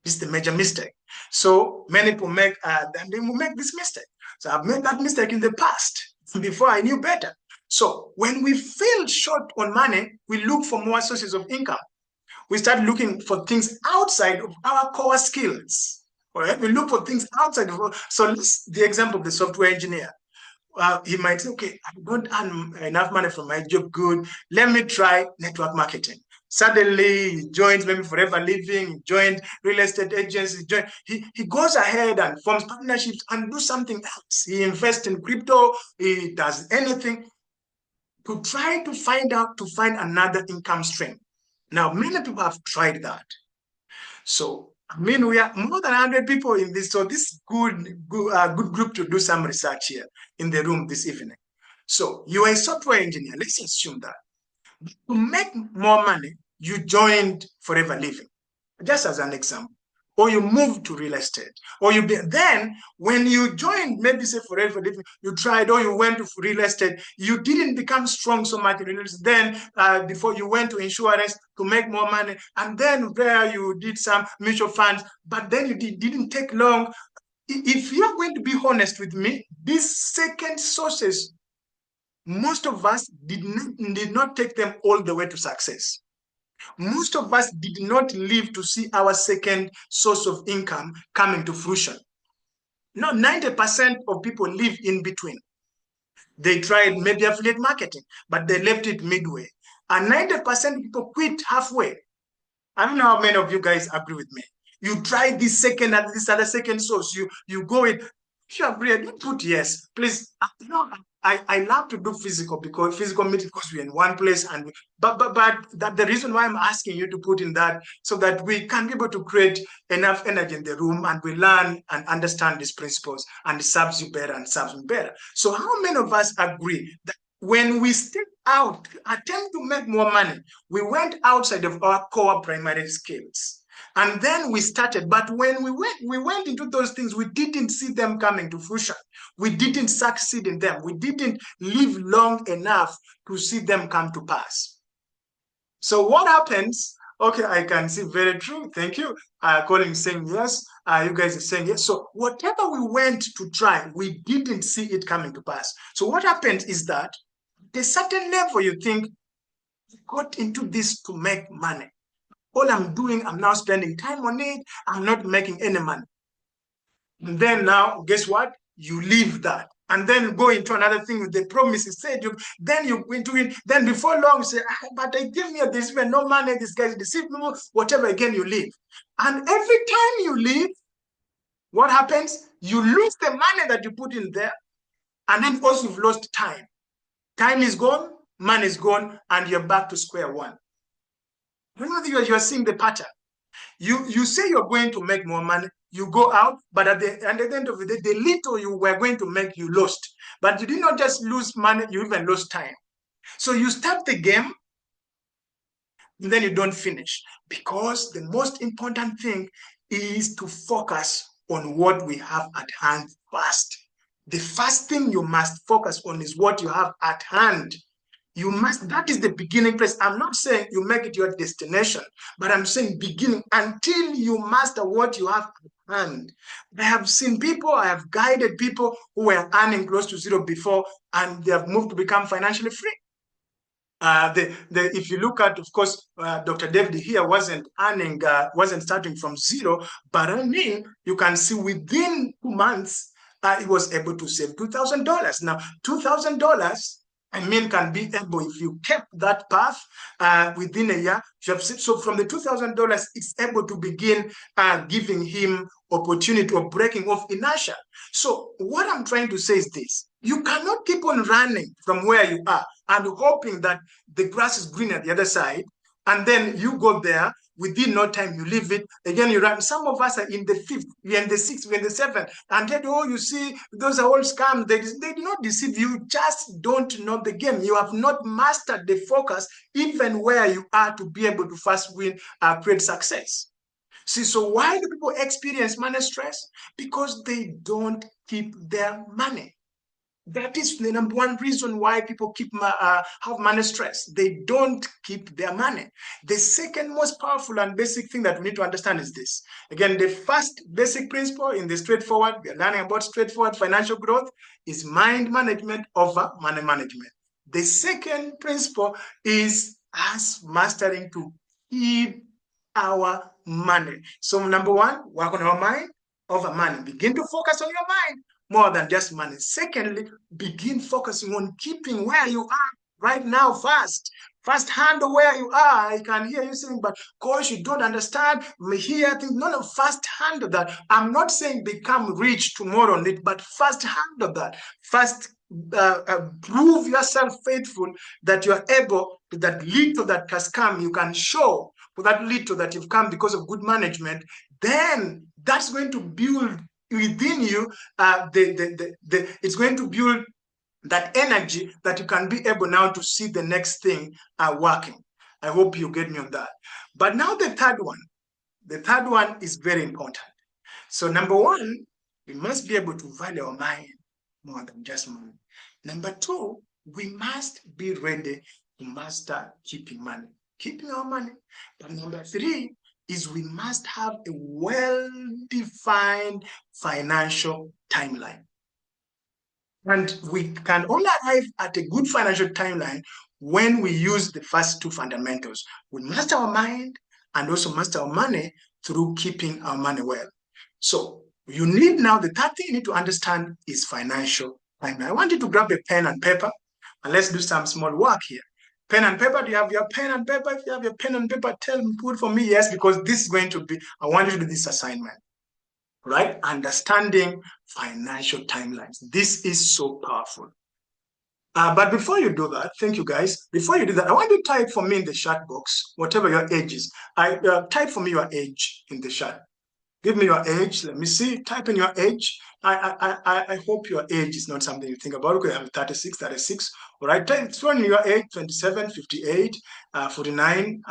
This is the major mistake. So many people make this mistake. So I've made that mistake in the past before I knew better. So when we feel short on money, we look for more sources of income. We start looking for things outside of our core skills. All right? We look for things outside of. So the example of the software engineer. He might say, okay, I don't earn enough money from my job. Good. Let me try network marketing. Suddenly, he joins maybe Forever Living, he joined real estate agencies. He goes ahead and forms partnerships and do something else. He invests in crypto. He does anything to try to find another income stream. Now, many people have tried that. So, I mean, we are more than 100 people in this. So this is good group to do some research here in the room this evening. So you are a software engineer. Let's assume that to make more money, you joined Forever Living, just as an example. Or you moved to real estate, or then when you joined, maybe say Forever Living, you tried, or you went to real estate, you didn't become strong so much in real estate. Then before you went to insurance to make more money, and then there you did some mutual funds, but then you didn't take long. If you are going to be honest with me, these second sources, most of us did not take them all the way to success. Most of us did not live to see our second source of income coming to fruition. No, 90% of people live in between. They tried maybe affiliate marketing, but they left it midway. And 90% of people quit halfway. I don't know how many of you guys agree with me. You try this second and this other second source. You go in. If you agree, you put yes. Please, I love to do physical meeting because we're in one place, and but that the reason why I'm asking you to put in that so that we can be able to create enough energy in the room and we learn and understand these principles, and it serves you better and serves me better. So how many of us agree that when we step out, attempt to make more money, we went outside of our core primary skills? And then we started, but when we went into those things, we didn't see them coming to fruition. We didn't succeed in them. We didn't live long enough to see them come to pass. So what happens? Okay, I can see, very true. Thank you. Colin saying yes. You guys are saying yes. So whatever we went to try, we didn't see it coming to pass. So what happens is that at a certain level, you think, I got into this to make money. All I'm doing, I'm now spending time on it. I'm not making any money. And then now, guess what? You leave that. And then go into another thing with the promises said. Then you go into it. Then before long, say, but I give me this man no money. This guy's deceived me. Whatever, again, you leave. And every time you leave, what happens? You lose the money that you put in there. And then also you've lost time. Time is gone, money is gone, and you're back to square one. You're seeing the pattern. You say you're going to make more money, you go out, but at the end of the day, the little you were going to make, you lost. But you did not just lose money, you even lost time. So you start the game, and then you don't finish. Because the most important thing is to focus on what we have at hand first. The first thing you must focus on is what you have at hand. That is the beginning place. I'm not saying you make it your destination, but I'm saying beginning until you master what you have at hand. I have seen people, I have guided people who were earning close to zero before, and they have moved to become financially free. If you look at, of course, Dr. David here wasn't starting from zero, but I mean, you can see within 2 months, he was able to save $2,000. Now, $2,000 can be able, if you kept that path within a year, you have seen, so from the $2,000, it's able to begin giving him opportunity of breaking off inertia. So what I'm trying to say is this: you cannot keep on running from where you are and hoping that the grass is green at the other side, and then you go there. Within no time, you leave it. Again, you run. Some of us are in the fifth, we're in the sixth, we're in the seventh. And yet, oh, you see, those are all scams. They do not deceive you. Just don't know the game. You have not mastered the focus, even where you are, to be able to first win, create success. See, so why do people experience money stress? Because they don't keep their money. That is the number one reason why people have money stress. They don't keep their money. The second most powerful and basic thing that we need to understand is this. Again, the first basic principle in the straightforward, we are learning about straightforward financial growth, is mind management over money management. The second principle is us mastering to keep our money. So number one, work on our mind over money. Begin to focus on your mind more than just money. Secondly, begin focusing on keeping where you are right now first. First, handle where you are. I can hear you saying, but course, you don't understand me here. I think, no, first handle that. I'm not saying become rich tomorrow on it, but first handle that. First, prove yourself faithful that you're able to that little that has come, you can show for that little that you've come because of good management. Then that's going to build within you, it's going to build that energy that you can be able now to see the next thing working. I hope you get me on that. But now the third one is very important. So number one, we must be able to value our mind more than just money. Number two, we must be ready to master keeping money, keeping our money. But number three is we must have a well-defined financial timeline. And we can only arrive at a good financial timeline when we use the first two fundamentals. We master our mind and also master our money through keeping our money well. So you need now, the third thing you need to understand is financial timeline. I want you to grab a pen and paper and let's do some small work here. Pen and paper, do you have your pen and paper? If you have your pen and paper, put for me yes, because this is going to be, I want you to do this assignment, right? Understanding financial timelines. This is so powerful. But before you do that, thank you guys. Before you do that, I want you to type for me in the chat box, whatever your age is. Type for me your age in the chat. Give me your age. Let me see. Type in your age. I hope your age is not something you think about. Okay, I have 36, 36. All right. Throw in your age: 27, 58, 49,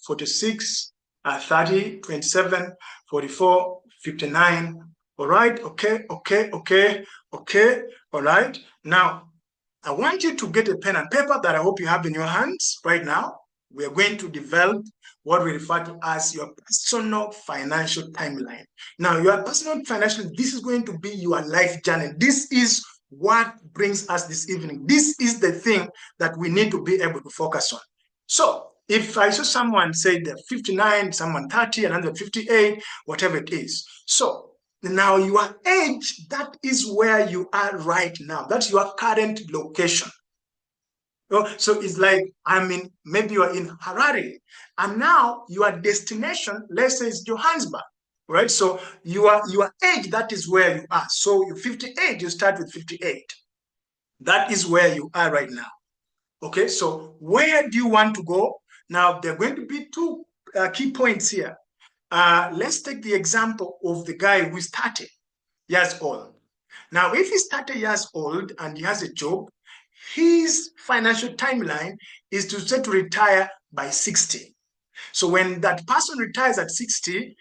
46, 30, 27, 44, 59. All right. Okay. All right. Now, I want you to get a pen and paper that I hope you have in your hands right now. We are going to develop what we refer to as your personal financial timeline. Now, your personal financial, this is going to be your life journey. This is what brings us this evening. This is the thing that we need to be able to focus on. So, if I saw someone say they're 59, someone 30, another 58, whatever it is. So, now your age, that is where you are right now. That's your current location. So it's like, maybe you are in Harare, and now your destination, let's say, is Johannesburg, right? So your age, that is where you are. So you're 58, you start with 58. That is where you are right now. Okay, so where do you want to go? Now, there are going to be two key points here. Let's take the example of the guy who started years old. Now, if he started years old and he has a job, his financial timeline is to say to retire by 60. So when that person retires at 60,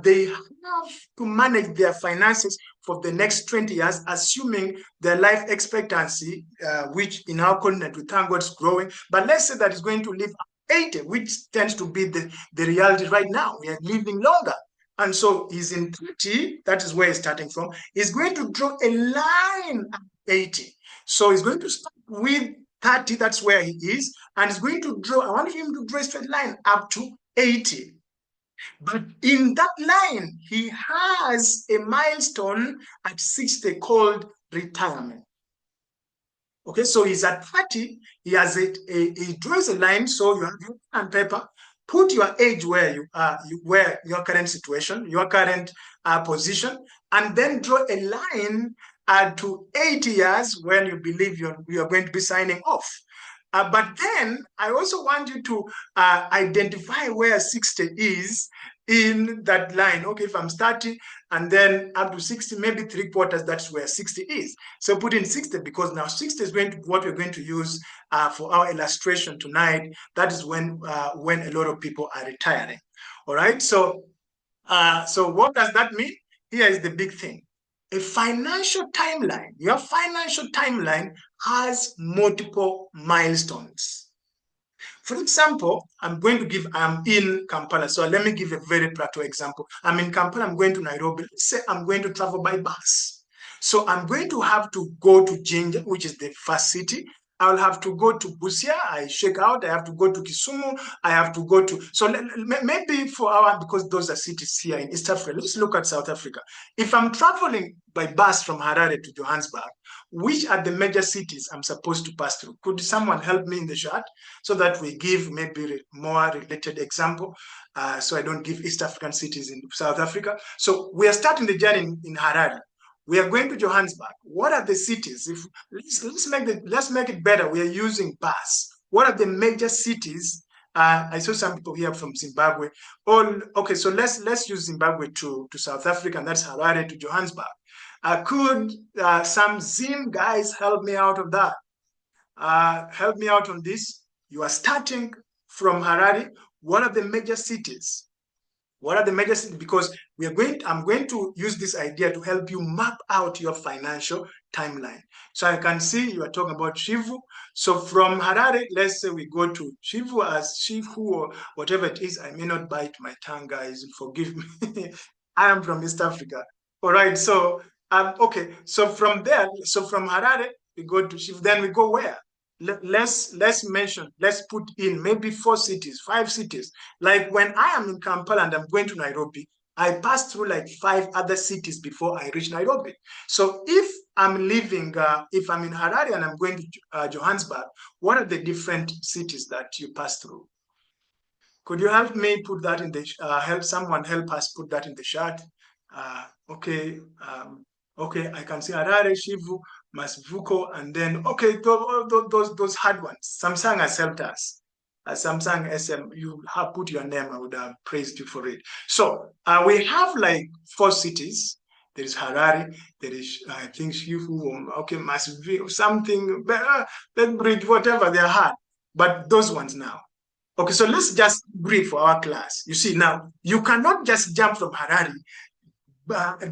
they have to manage their finances for the next 20 years, assuming their life expectancy, which in our continent, we thank God, is growing. But let's say that it's going to live 80, which tends to be the reality right now. We are living longer. And so he's in 30, that is where he's starting from. He's going to draw a line at 80. So he's going to start with 30, that's where he is, and he's going to draw, I want him to draw a straight line up to 80. But in that line, he has a milestone at 60 called retirement. Okay, so he's at 30, he draws a line, so you have your pen and paper, put your age where you are, where your current situation, your current position, and then draw a line to 80 years when you believe you're going to be signing off. But then I also want you to identify where 60 is in that line. Okay, if I'm starting and then up to 60, maybe 3/4, that's where 60 is. So put in 60 because now 60 is going to what we're going to use for our illustration tonight. That is when a lot of people are retiring. All right. So what does that mean? Here is the big thing. A financial timeline, your financial timeline has multiple milestones. For example, I'm in Kampala. So let me give a very practical example. I'm in Kampala, I'm going to Nairobi. Let's say I'm going to travel by bus. So I'm going to have to go to Jinja, which is the first city. I'll have to go to Busia, I check out. I have to go to Kisumu. I have to go to, so maybe because those are cities here in East Africa. Let's look at South Africa. If I'm traveling by bus from Harare to Johannesburg, which are the major cities I'm supposed to pass through? Could someone help me in the chat so that we give maybe more related example? So I don't give East African cities in South Africa. So we are starting the journey in Harare. We are going to Johannesburg. What are the cities? Let's make it better. We are using bus. What are the major cities? I saw some people here from Zimbabwe. Okay, so let's use Zimbabwe to South Africa, and that's Harare to Johannesburg. Could some Zim guys help me out of that? Help me out on this. You are starting from Harare. What are the major cities? What are the major cities? Because I'm going to use this idea to help you map out your financial timeline. So I can see you are talking about Shivu. So from Harare, let's say we go to Shivu as Shivu or whatever it is. I may not bite my tongue, guys. Forgive me. I am from East Africa. All right. So okay. So from Harare, we go to Shivu. Then we go where? Let's put in maybe 4 cities, 5 cities. Like when I am in Kampala and I'm going to Nairobi, I pass through like 5 other cities before I reach Nairobi. So if I'm leaving, if I'm in Harare and I'm going to Johannesburg, what are the different cities that you pass through? Could you help me put that in the, help us put that in the chat? Okay. Okay, I can see Harare, Shivu, Masvuko, and then, okay, those hard ones. Samsung has helped us. Samsung SM, you have put your name, I would have praised you for it. So we have like 4 cities. There is Harare, there is, I think, Shivu, okay, Masvuko, something, Bridge, whatever they are hard. But those ones now. Okay, so let's just brief for our class. You see, now, you cannot just jump from Harare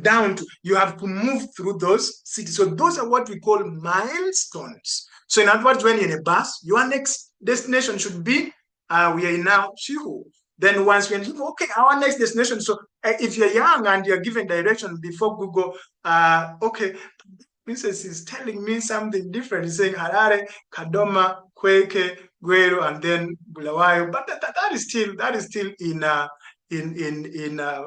down to, you have to move through those cities. So those are what we call milestones. So in other words, when you're in a bus, your next destination should be, we are in now Shihu. Then once we're in Shihu, okay, our next destination. So if you're young and you're given direction before Google, okay, Princess is telling me something different. He's saying Harare, Kadoma, Kweke, Guero, and then Bulawayo. But that is still in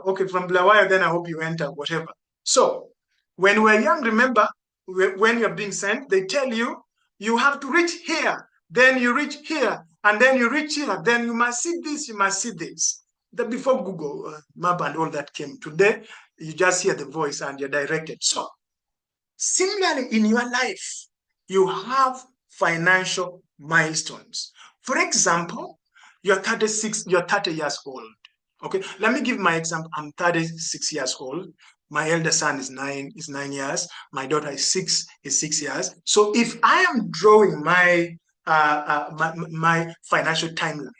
okay, from Bulawayo, then I hope you enter whatever. So when we're young, remember, when you're being sent, they tell you you have to reach here, then you reach here, and then you reach here, then you must see this, you must see this. That before Google map and all that came. Today, you just hear the voice and you're directed. So similarly, in your life, you have financial milestones. For example, you're 30 years old. Okay, let me give my example. I'm 36 years old. My elder son is 9 years. My daughter is 6 years. So if I am drawing my financial timeline,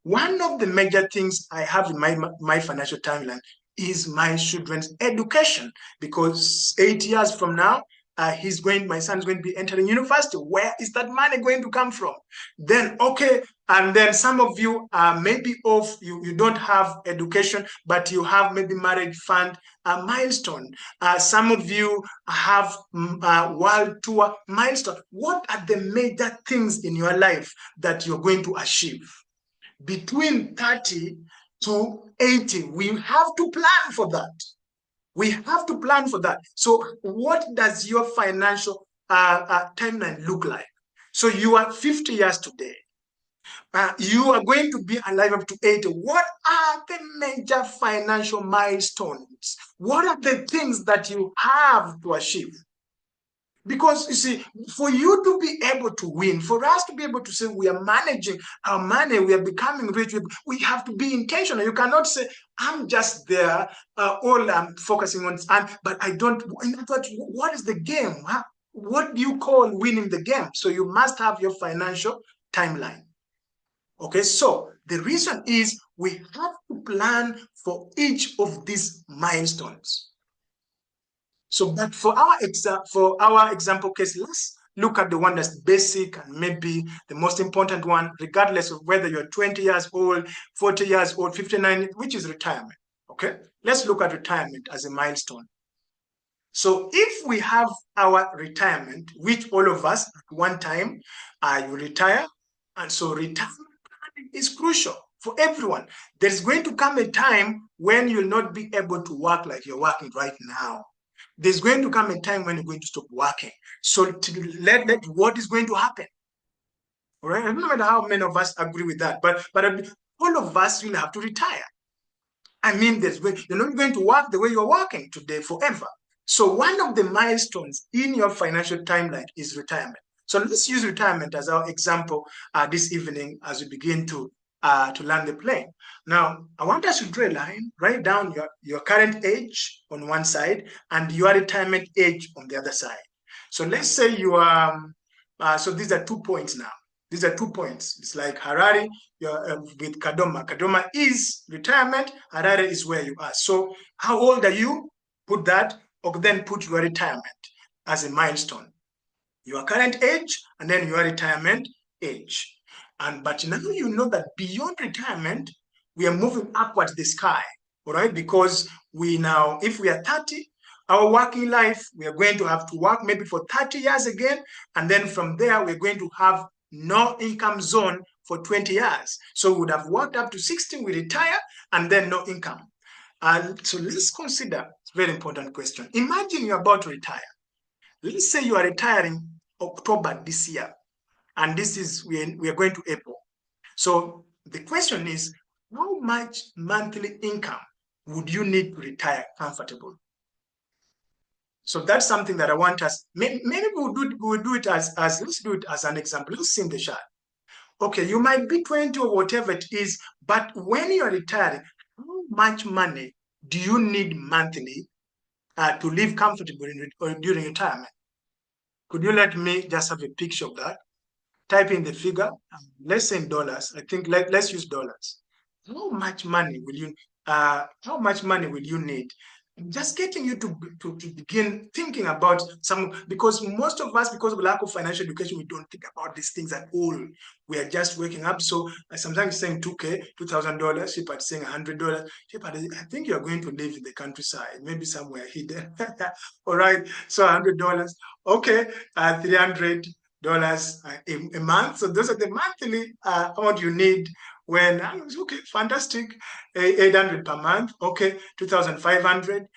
one of the major things I have in my financial timeline is my children's education, because 8 years from now, my son is going to be entering university. Where is that money going to come from? Then, okay, and then some of you are maybe off, you don't have education, but you have maybe marriage fund milestone. Some of you have world tour milestone. What are the major things in your life that you're going to achieve? Between 30 to 80, we have to plan for that. We have to plan for that. So what does your financial timeline look like? So you are 50 years today. You are going to be alive up to 80. What are the major financial milestones? What are the things that you have to achieve? Because you see, for you to be able to win, for us to be able to say we are managing our money, we are becoming rich, we have to be intentional. You cannot say, I'm just there, all I'm focusing on, but I don't. What is the game? What do you call winning the game? So you must have your financial timeline. Okay, so the reason is we have to plan for each of these milestones. So, but for our example case, let's look at the one that's basic and maybe the most important one, regardless of whether you're 20 years old, 40 years old, 59, which is retirement. Okay, let's look at retirement as a milestone. So if we have our retirement, which all of us at one time, you retire, and so retirement is crucial for everyone. There's going to come a time when you'll not be able to work like you're working right now. There's going to come a time when you're going to stop working. So let what is going to happen? All right. I don't know how many of us agree with that, but all of us will have to retire. I mean, you're not going to work the way you're working today forever. So one of the milestones in your financial timeline is retirement. So let's use retirement as our example this evening as we begin to land the plane. Now, I want us to draw a line, write down your current age on one side and your retirement age on the other side. So let's say you are, so these are 2 points now. These are 2 points. It's like Harare with Kadoma. Kadoma is retirement. Harare is where you are. So how old are you? Put that, or then put your retirement as a milestone. Your current age and then your retirement age. But now you know that beyond retirement, we are moving upwards the sky, all right? Because we now, if we are 30, our working life, we are going to have to work maybe for 30 years again. And then from there, we're going to have no income zone for 20 years. So we would have worked up to 60, we retire, and then no income. So let's consider, it's a very important question. Imagine you're about to retire. Let's say you are retiring October this year, and this is, we are going to April. So the question is, how much monthly income would you need to retire comfortable? So that's something that I want us, maybe we'll do it as let's do it as an example. Let's see in the chart. Okay, you might be 20 or whatever it is, but when you're retiring, how much money do you need monthly to live comfortably during retirement? Could you let me just have a picture of that? Type in the figure, let's say in dollars. I think let's use dollars. How much money will you need? Just getting you to begin thinking about because most of us, because of lack of financial education, we don't think about these things at all. We are just waking up. So sometimes saying $2,000, $2,000, Shepard saying $100. Shepard, I think you're going to live in the countryside, maybe somewhere hidden. All right, so $100. Okay, $300 a month. So those are the monthly amount you need when, okay, fantastic, 800 per month, okay, 2,500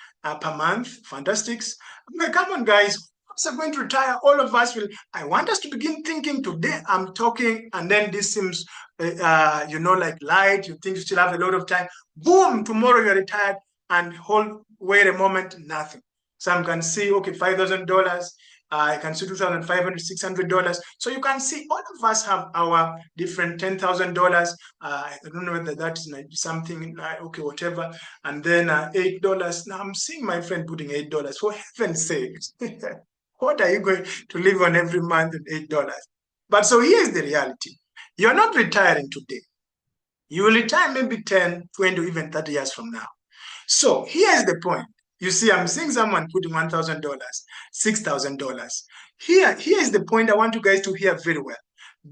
per month, fantastic. Okay, come on, guys, once I'm going to retire, all of us will, I want us to begin thinking today, I'm talking, and then this seems, like light, you think you still have a lot of time, boom, tomorrow you're retired, and wait a moment, nothing. Some can see, okay, $5,000, I can see $2,500, $600. So you can see all of us have our different $10,000. I don't know whether that's something, okay, whatever. And then $8. Now I'm seeing my friend putting $8. For heaven's sake, what are you going to live on every month with $8? But so here's the reality. You're not retiring today. You will retire maybe 10, 20, or even 30 years from now. So here's the point. You see, I'm seeing someone putting $1,000, $6,000. Here is the point I want you guys to hear very well.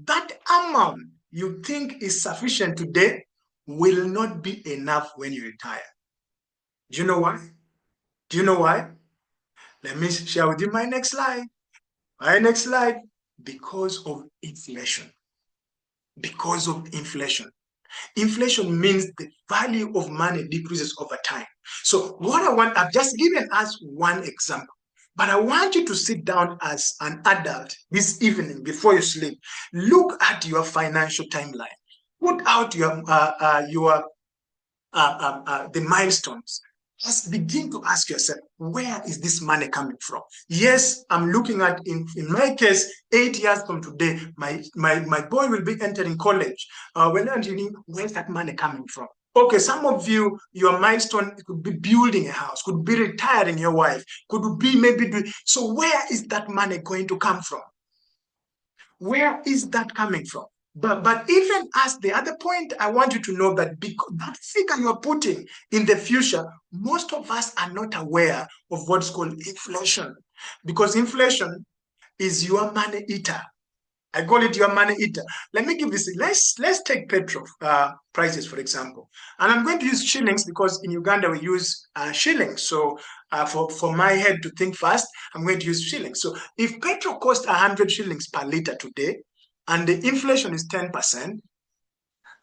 That amount you think is sufficient today will not be enough when you retire. Do you know why? Do you know why? Let me share with you my next slide. My next slide. Because of inflation. Because of inflation. Inflation means the value of money decreases over time. So what I've just given us one example. But I want you to sit down as an adult this evening before you sleep. Look at your financial timeline. Put out your the milestones. Just begin to ask yourself, where is this money coming from? Yes, I'm looking at, in my case, 8 years from today, my boy will be entering college. Where's that money coming from? Okay, some of you, your milestone could be building a house, could be retiring your wife, could be maybe so where is that money going to come from? Where is that coming from? But even as the other point, I want you to know that because that figure you're putting in the future, most of us are not aware of what's called inflation, because inflation is your money eater. I call it your money eater. Let me give this. Let's take petrol prices, for example. And I'm going to use shillings because in Uganda we use shillings. So for my head to think fast, I'm going to use shillings. So if petrol costs 100 shillings per liter today, and the inflation is 10%,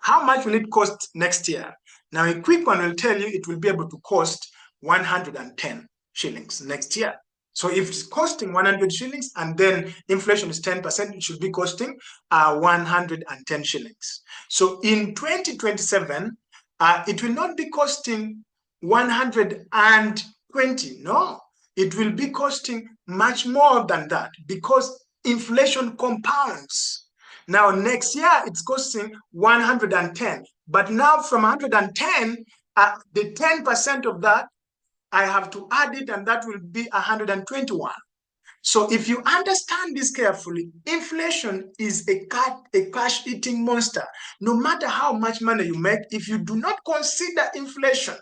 how much will it cost next year? Now, a quick one will tell you it will be able to cost 110 shillings next year. So if it's costing 100 shillings and then inflation is 10%, it should be costing 110 shillings. So in 2027, it will not be costing 120. No, it will be costing much more than that because inflation compounds. Now, next year, it's costing 110. But now from 110, the 10% of that, I have to add it, and that will be 121. So if you understand this carefully, inflation is a cash-eating monster. No matter how much money you make, if you do not consider inflation,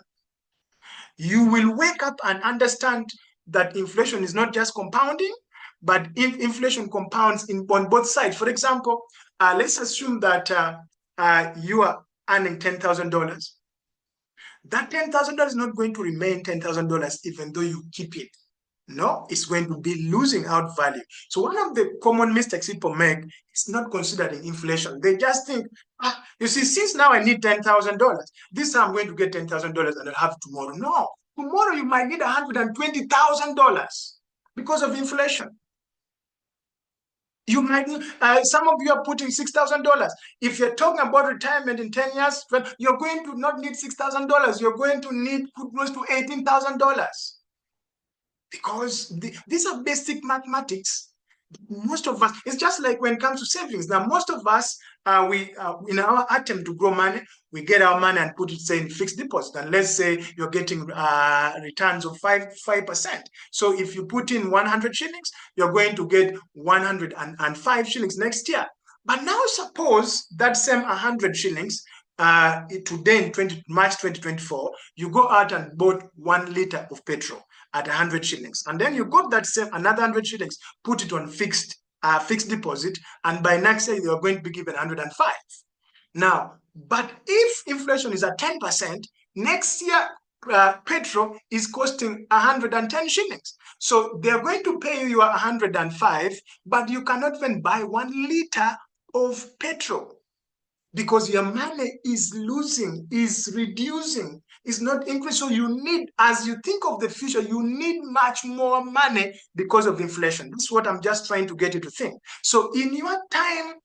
you will wake up and understand that inflation is not just compounding, but if inflation compounds on both sides. For example, let's assume that you are earning $10,000. That $10,000 is not going to remain $10,000 even though you keep it. No, it's going to be losing out value. So one of the common mistakes people make is not considering inflation. They just think, you see, since now I need $10,000, this time I'm going to get $10,000 and I'll have tomorrow. No, tomorrow you might need $120,000 because of inflation. You might, some of you are putting $6,000. If you're talking about retirement in 10 years, well, you're going to not need $6,000. You're going to need close to $18,000. Because these are basic mathematics. Most of us, it's just like when it comes to savings. Now, most of us, in our attempt to grow money, we get our money and put it, say, in fixed deposit. And let's say you're getting returns of 5%. So if you put in 100 shillings, you're going to get 105 shillings next year. But now suppose that same 100 shillings, today in March 2024, you go out and bought 1 liter of petrol at 100 shillings. And then you got that same another 100 shillings, put it on fixed deposit, and by next year you're going to be given 105. Now, but if inflation is at 10%, next year petrol is costing 110 shillings. So they're going to pay you your 105, but you cannot even buy 1 liter of petrol because your money is losing, is reducing, is not increasing. So you need, as you think of the future, you need much more money because of inflation. That's what I'm just trying to get you to think. So in your time,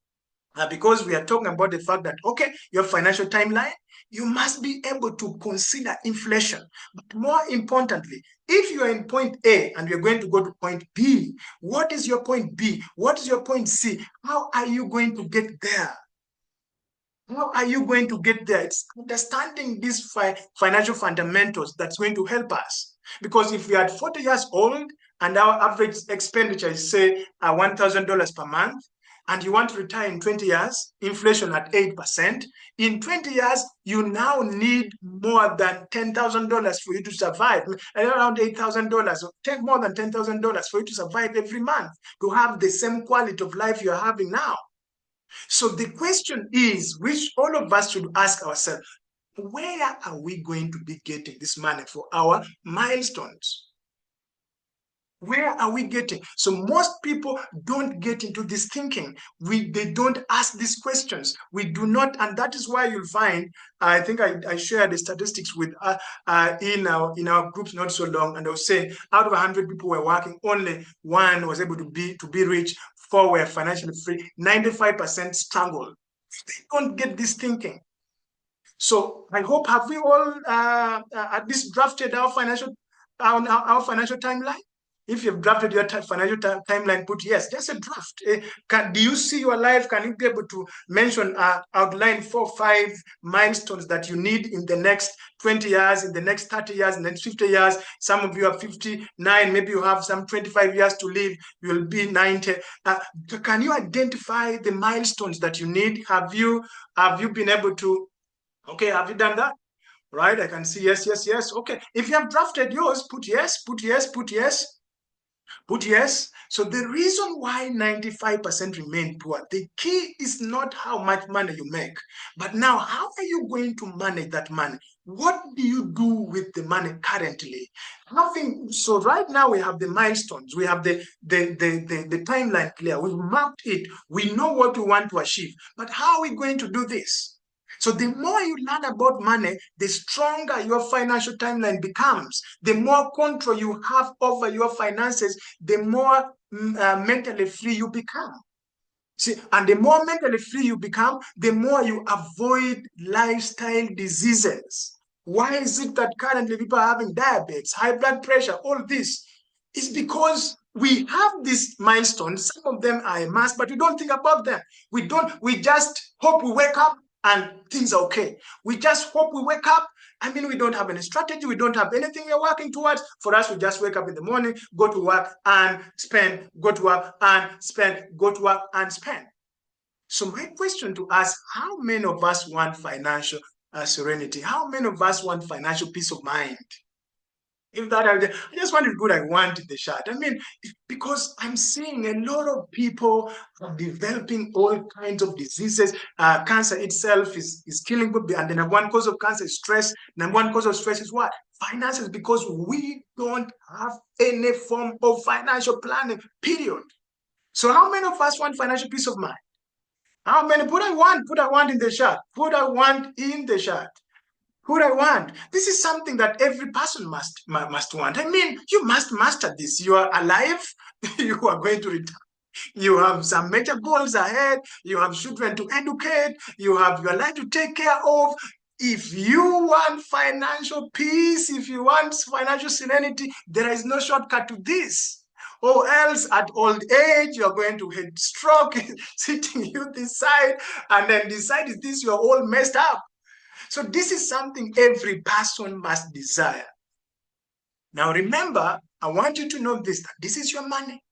because we are talking about the fact that, okay, your financial timeline, you must be able to consider inflation. But more importantly, if you are in point A and you're going to go to point B, what is your point B? What is your point C? How are you going to get there? How are you going to get there? It's understanding these financial fundamentals that's going to help us. Because if we are 40 years old and our average expenditure is, say, $1,000 per month, and you want to retire in 20 years, inflation at 8%, in 20 years, you now need more than $10,000 for you to survive, around $8,000, or more than $10,000 for you to survive every month, to have the same quality of life you're having now. So the question is, which all of us should ask ourselves, where are we going to be getting this money for our milestones? Where are we getting? So most people don't get into this thinking. They don't ask these questions. We do not, and that is why you'll find. I think I shared the statistics with in our groups not so long, and I was saying out of 100 people were working, only one was able to be rich. Four were financially free. 95% struggle. They don't get this thinking. So I hope, have we all at least drafted our financial timeline? If you've drafted your financial timeline, put yes, just a draft. Do you see your life? Can you be able to mention, outline 4 or 5 milestones that you need in the next 20 years, in the next 30 years, in the next 50 years? Some of you are 59, maybe you have some 25 years to live, you'll be 90. Can you identify the milestones that you need? Have you been able to, okay, have you done that? Right? I can see yes, yes, yes. Okay. If you have drafted yours, put yes, put yes, put yes, put yes. So the reason why 95% remain poor, the key is not how much money you make, but now how are you going to manage that money? What do you do with the money currently? Nothing. So right now we have the milestones, we have the timeline clear, we've mapped it, we know what we want to achieve, but how are we going to do this? So the more you learn about money, the stronger your financial timeline becomes. The more control you have over your finances, the more mentally free you become. See, and the more mentally free you become, the more you avoid lifestyle diseases. Why is it that currently people are having diabetes, high blood pressure, all this? It's because we have these milestones. Some of them are a must, but we don't think about them. We just hope we wake up and things are okay. We just hope we wake up. I mean, we don't have any strategy. We don't have anything we're working towards. For us, we just wake up in the morning, go to work and spend, go to work and spend, go to work and spend. So my question to us, how many of us want financial serenity? How many of us want financial peace of mind? If that, I just want to put I want in the chat. I mean, because I'm seeing a lot of people developing all kinds of diseases. Cancer itself is killing people. And the number one cause of cancer is stress. Number one cause of stress is what? Finances, because we don't have any form of financial planning, period. So how many of us want financial peace of mind? How many? Put I want in the chat. Put I want in the chat. Who I want. This is something that every person must want. I mean, you must master this. You are alive. You are going to retire. You have some major goals ahead. You have children to educate. You have your life to take care of. If you want financial peace, if you want financial serenity, there is no shortcut to this. Or else at old age, you're going to hit stroke, sitting you decide, and then decide, is this you're all messed up? So this is something every person must desire. Now remember, I want you to know this, that this is your money,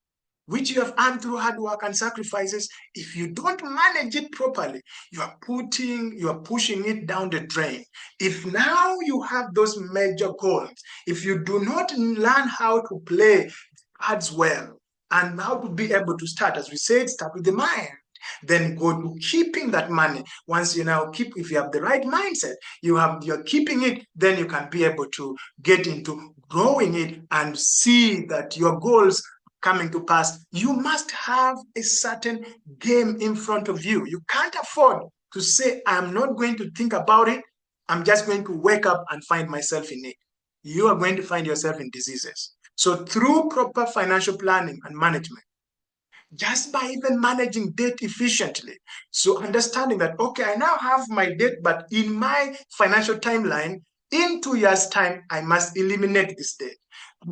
which you have earned through hard work and sacrifices. If you don't manage it properly, you are pushing it down the drain. If now you have those major goals, if you do not learn how to play cards well and how to be able to start, as we said, start with the mind. Then go to keeping that money. Once you now keep, if you have the right mindset, you're keeping it, then you can be able to get into growing it and see that your goals coming to pass. You must have a certain game in front of you. You can't afford to say, I'm not going to think about it. I'm just going to wake up and find myself in it. You are going to find yourself in diseases. So through proper financial planning and management, just by even managing debt efficiently. So understanding that, okay, I now have my debt, but in my financial timeline, in 2 years' time, I must eliminate this debt.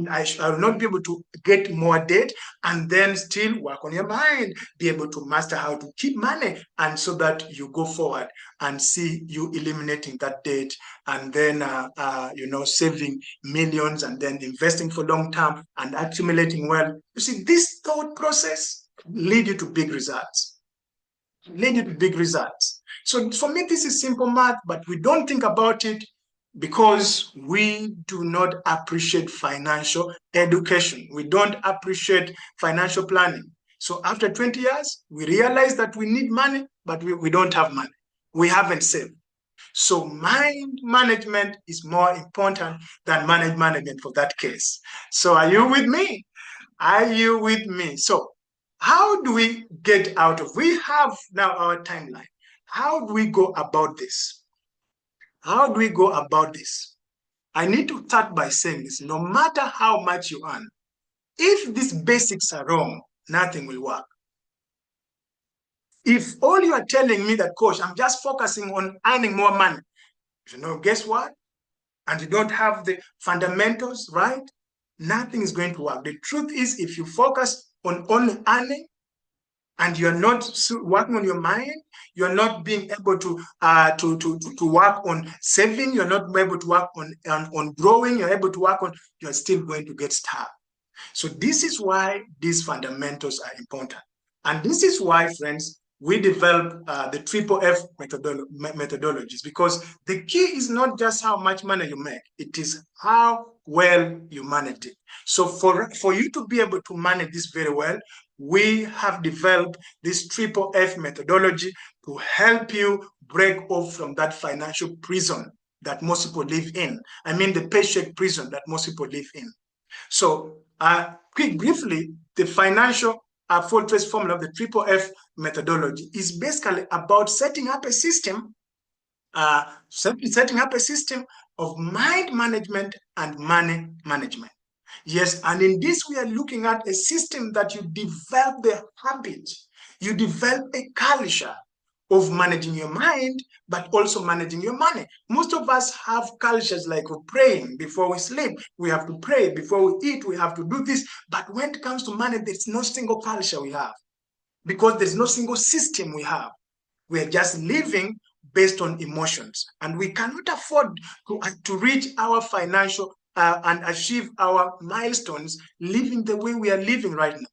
I will not be able to get more debt and then still work on your mind, be able to master how to keep money, and so that you go forward and see you eliminating that debt and then, saving millions and then investing for long term and accumulating wealth. You see, this thought process lead you to big results. Lead you to big results. So for me, this is simple math, but we don't think about it because we do not appreciate financial education. We don't appreciate financial planning. So after 20 years, we realize that we need money, but we don't have money. We haven't saved. So mind management is more important than management for that case. So are you with me? Are you with me? So how do we get out of, we have now our timeline. How do we go about this? How do we go about this? I need to start by saying this. No matter how much you earn, if these basics are wrong, nothing will work. If all you are telling me that, coach, I'm just focusing on earning more money, guess what? And you don't have the fundamentals right, nothing is going to work. The truth is, if you focus on only earning and you're not working on your mind, you're not being able to work on saving, you're not able to work on growing, you're able to work on, you're still going to get stuck. So this is why these fundamentals are important. And this is why, friends, we develop the triple F methodologies, because the key is not just how much money you make, it is how well you manage it. So for you to be able to manage this very well, we have developed this triple F methodology to help you break off from that financial prison that most people live in. I mean, the paycheck prison that most people live in. So briefly, the financial fortress formula of the triple F methodology is basically about setting up a system, setting up a system of mind management and money management. Yes, and in this we are looking at a system that you develop the habit, you develop a culture of managing your mind, but also managing your money. Most of us have cultures like praying before we sleep. We have to pray before we eat. We have to do this. But when it comes to money, there's no single culture we have, because there's no single system we have. We're just living based on emotions, and we cannot afford to reach our financial and achieve our milestones living the way we are living right now.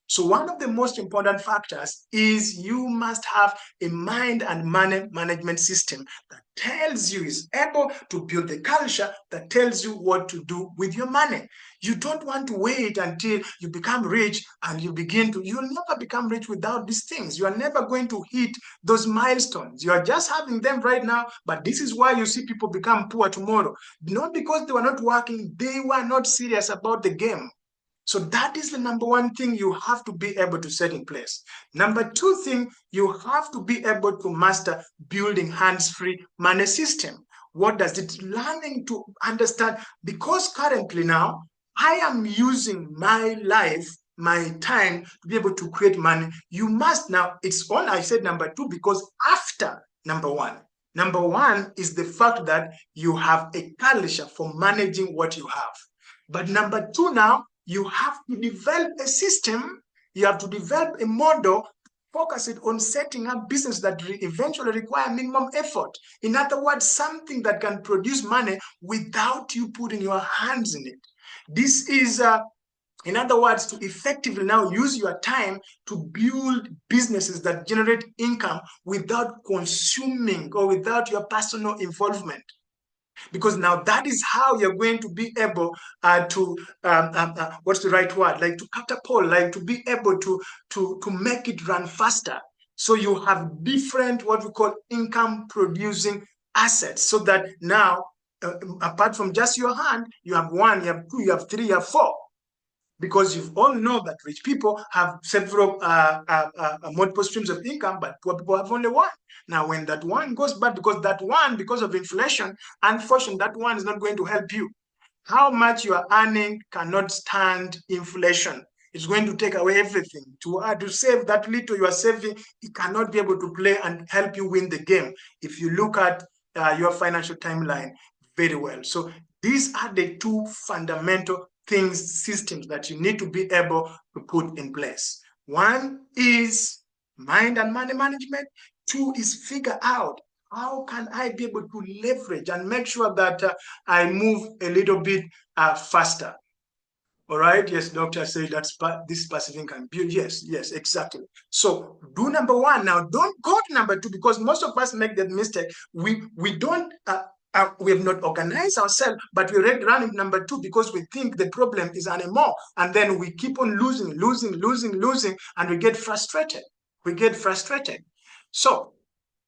So one of the most important factors is you must have a mind and money management system that tells you, is able to build the culture that tells you what to do with your money. You don't want to wait until you become rich and you'll never become rich without these things. You are never going to hit those milestones. You are just having them right now, but this is why you see people become poor tomorrow. Not because they were not working, they were not serious about the game. So that is the number one thing you have to be able to set in place. Number two thing, you have to be able to master building hands-free money system. What does it? Learning to understand, because currently now, I am using my life, my time to be able to create money. You must now, it's on, I said number two, because after number one. Number one is the fact that you have a culture for managing what you have. But number two now, you have to develop a system, you have to develop a model, focus it on setting up business that eventually require minimum effort. In other words, something that can produce money without you putting your hands in it. This is, in other words, to effectively now use your time to build businesses that generate income without consuming or without your personal involvement. Because now that is how you're going to be able what's the right word? Like to catapult, like to be able to make it run faster. So you have different, what we call income producing assets, so that now, apart from just your hand, you have one, you have two, you have three, you have four. Because you all know that rich people have several multiple streams of income, but poor people have only one. Now, when that one goes bad, because of inflation, unfortunately, that one is not going to help you. How much you are earning cannot stand inflation. It's going to take away everything. To save that little you are saving, it cannot be able to play and help you win the game if you look at your financial timeline very well. So these are the two fundamental systems that you need to be able to put in place. One is mind and money management. Two is figure out, how can I be able to leverage and make sure that I move a little bit faster? All right. Yes, doctor said that's this passive income. Yes, exactly. So do number one. Now don't go to number two, because most of us make that mistake. We don't. We have not organized ourselves, but we already run number two because we think the problem is anymore, and then we keep on losing, and we get frustrated. So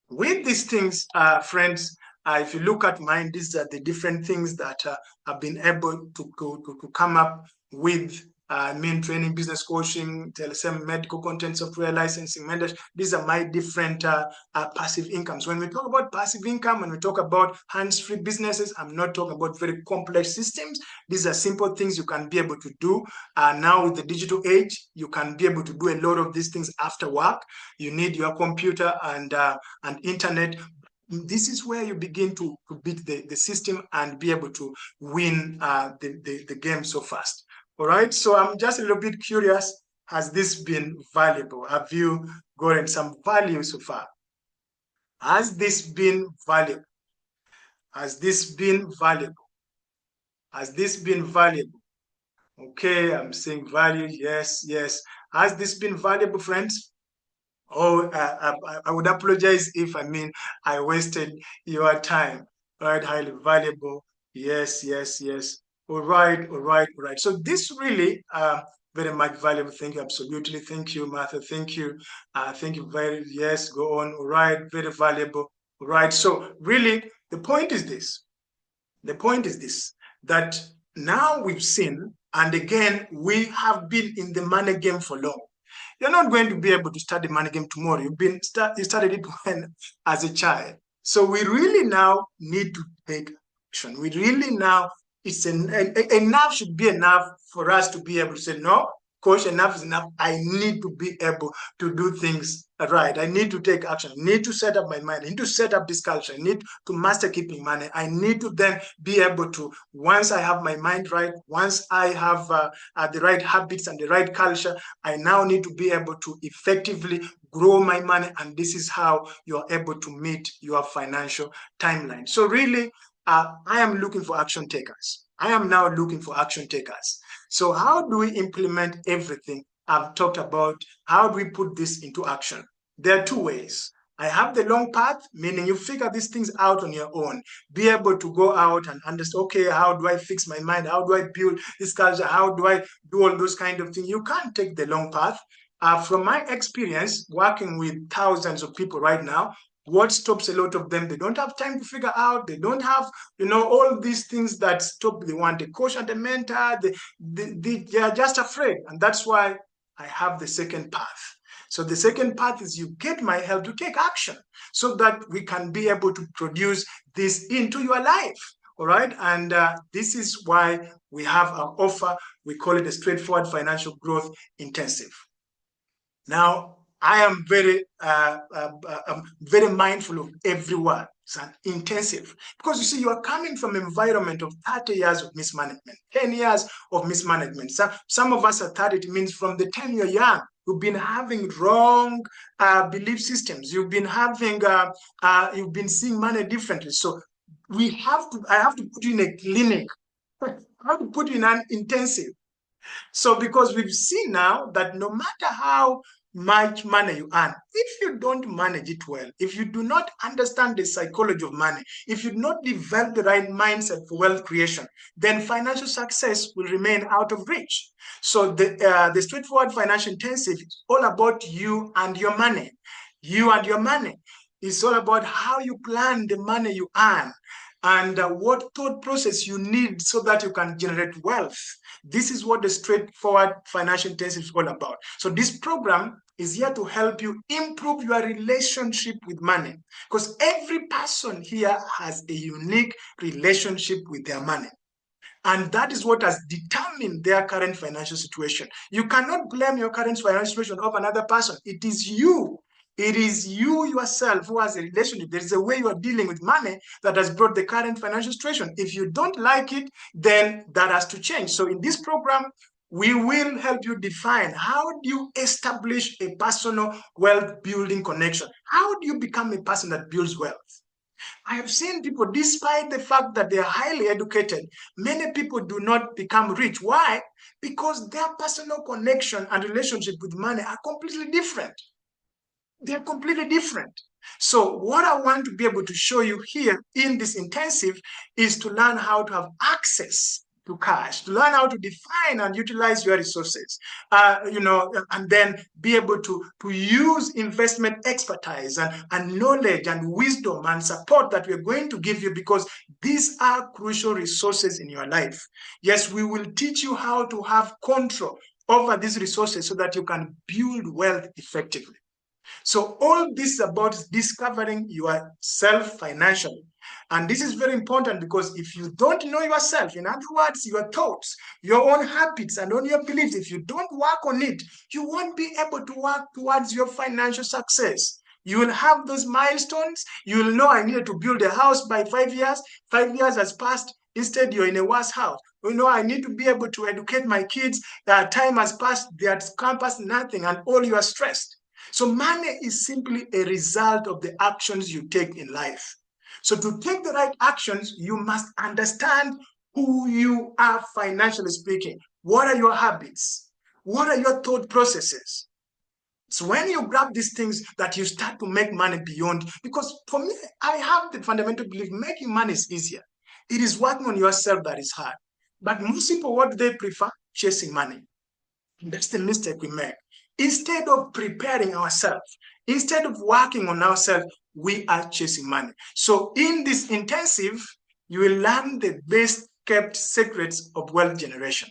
with these things, friends, if you look at mine, these are the different things that I've been able to come up with training, business coaching, telesales, medical content, software licensing, mentorship. These are my different passive incomes. When we talk about passive income, when we talk about hands-free businesses, I'm not talking about very complex systems. These are simple things you can be able to do. Now with the digital age, you can be able to do a lot of these things after work. You need your computer and internet. This is where you begin to beat the system and be able to win the game so fast. All right, so I'm just a little bit curious. Has this been valuable? Have you gotten some value so far? Has this been valuable? Has this been valuable? Has this been valuable? Okay, I'm saying value. Yes, yes. Has this been valuable, friends? Oh, I would apologize if I wasted your time. Right, highly valuable. Yes, yes, yes. All right, all right, all right. So this really very much valuable. Thank you, absolutely. Thank you, Martha. Thank you. Thank you very yes. Go on. All right, very valuable. All right. So really, the point is this. The point is this that now we've seen, and again, we have been in the money game for long. You're not going to be able to start the money game tomorrow. You started it when as a child. So we really now need to take action. We really now enough should be enough for us to be able to say no. Coach, enough is enough. I need to be able to do things right. I need to take action. I need to set up my mind. I need to set up this culture. I need to master keeping money. I need to then be able to, once I have my mind right, once I have the right habits and the right culture, I now need to be able to effectively grow my money. And this is how you're able to meet your financial timeline. So really, I am looking for action takers. I am now looking for action takers. So how do we implement everything I've talked about? How do we put this into action? There are two ways. I have the long path, meaning you figure these things out on your own. Be able to go out and understand, okay, how do I fix my mind? How do I build this culture? How do I do all those kind of things? You can't take the long path. From my experience, working with thousands of people right now, what stops a lot of them? They don't have time to figure out. They don't have, all these things that stop. They want a coach and a mentor. They are just afraid. And that's why I have the second path. So the second path is you get my help to take action so that we can be able to produce this into your life. All right. And this is why we have our offer. We call it a straightforward financial growth intensive. Now, I am very mindful of every word. It's an intensive. Because you see, you are coming from an environment of 30 years of mismanagement, 10 years of mismanagement. Some of us are 30, it means from the time you're young, you've been having wrong belief systems. You've been you've been seeing money differently. So I have to put you in a clinic. I have to put you in an intensive. So because we've seen now that no matter how much money you earn, if you don't manage it well, if you do not understand the psychology of money, if you do not develop the right mindset for wealth creation, then financial success will remain out of reach. So the straightforward financial intensive is all about you and your money. You and your money. It's all about how you plan the money you earn and what thought process you need so that you can generate wealth. This is what the straightforward financial intensive is all about. So this program is here to help you improve your relationship with money, because every person here has a unique relationship with their money. And that is what has determined their current financial situation. You cannot blame your current financial situation of another person. It is you. It is you yourself who has a relationship. There is a way you are dealing with money that has brought the current financial situation. If you don't like it, then that has to change. So in this program, we will help you define how do you establish a personal wealth building connection? How do you become a person that builds wealth? I have seen people, despite the fact that they are highly educated, many people do not become rich. Why? Because their personal connection and relationship with money are completely different. They're completely different. So what I want to be able to show you here in this intensive is to learn how to have access to cash, to learn how to define and utilize your resources, and then be able to use investment expertise and knowledge and wisdom and support that we're going to give you, because these are crucial resources in your life. Yes, we will teach you how to have control over these resources so that you can build wealth effectively. So all this is about discovering yourself financially. And this is very important, because if you don't know yourself, in other words, your thoughts, your own habits, and on your beliefs, if you don't work on it, you won't be able to work towards your financial success. You will have those milestones. You will know, I needed to build a house by 5 years. 5 years has passed. Instead, you're in a worse house. I need to be able to educate my kids. Time has passed. They're at campus, nothing, and all you are stressed. So money is simply a result of the actions you take in life. So to take the right actions, you must understand who you are financially speaking. What are your habits? What are your thought processes? So when you grab these things, that you start to make money beyond, because for me, I have the fundamental belief making money is easier. It is working on yourself that is hard. But most people, what do they prefer? Chasing money. That's the mistake we make. Instead of preparing ourselves, instead of working on ourselves, we are chasing money. So in this intensive, you will learn the best kept secrets of wealth generation.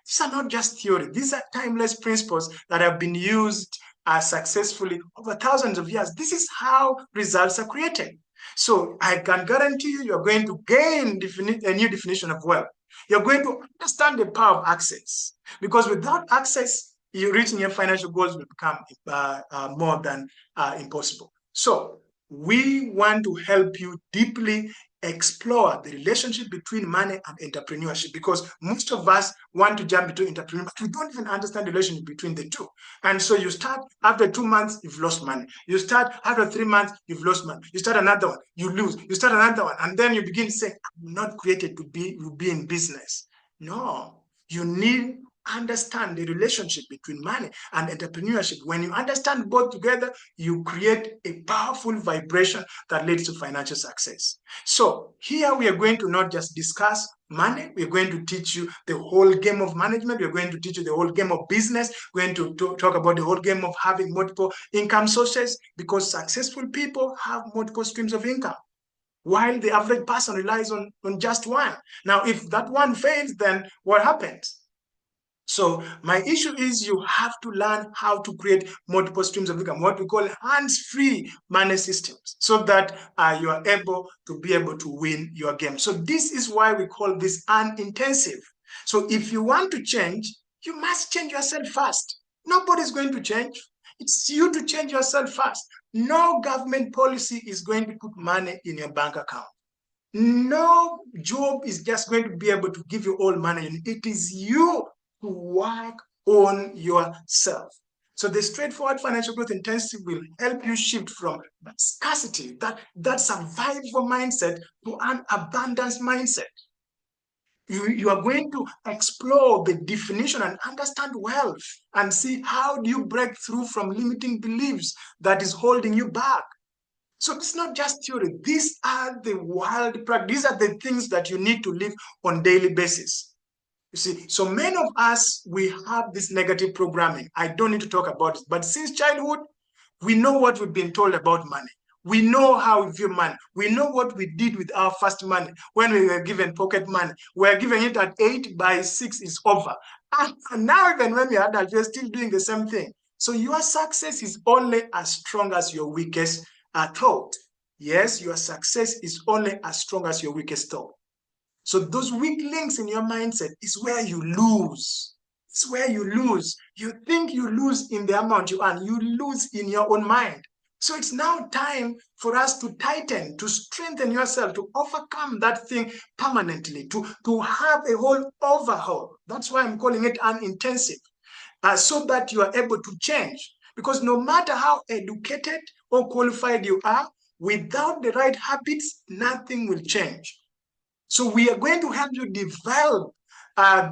These are not just theory. These are timeless principles that have been used successfully over thousands of years. This is how results are created. So I can guarantee you, you're going to gain a new definition of wealth. You're going to understand the power of access, because without access, you reaching your financial goals will become more than impossible. So we want to help you deeply explore the relationship between money and entrepreneurship, because most of us want to jump into entrepreneurship, but we don't even understand the relationship between the two. And so you start, after 2 months, you've lost money. You start after 3 months, you've lost money. You start another one, you lose. You start another one, and then you begin saying, I'm not created to be in business. No, you need understand the relationship between money and entrepreneurship. When you understand both together, you create a powerful vibration that leads to financial success. So here we are going to not just discuss money, we're going to teach you the whole game of management. We're going to teach you the whole game of business. We're going to talk about the whole game of having multiple income sources, because successful people have multiple streams of income, while the average person relies on just one. Now, if that one fails, then what happens? So my issue is you have to learn how to create multiple streams of income, what we call hands-free money systems, so that you are able to win your game. So this is why we call this an intensive. So if you want to change, you must change yourself first. Nobody's going to change. It's you to change yourself first. No government policy is going to put money in your bank account. No job is just going to be able to give you all money. It is you to work on yourself. So the straightforward financial growth intensive will help you shift from that scarcity, that survival mindset, to an abundance mindset. You are going to explore the definition and understand wealth, and see how do you break through from limiting beliefs that is holding you back. So it's not just theory. These are the wild practice. These are the things that you need to live on a daily basis. You see, so many of us, we have this negative programming. I don't need to talk about it. But since childhood, we know what we've been told about money. We know how we view money. We know what we did with our first money when we were given pocket money. We're giving it at 8 by 6 is over. And now, even when we're adults, we're still doing the same thing. So your success is only as strong as your weakest thought. Yes, your success is only as strong as your weakest thought. So those weak links in your mindset is where you lose. It's where you lose. You think you lose in the amount you earn. You lose in your own mind. So it's now time for us to tighten, to strengthen yourself, to overcome that thing permanently, to have a whole overhaul. That's why I'm calling it an intensive, so that you are able to change. Because no matter how educated or qualified you are, without the right habits, nothing will change. So we are going to help you develop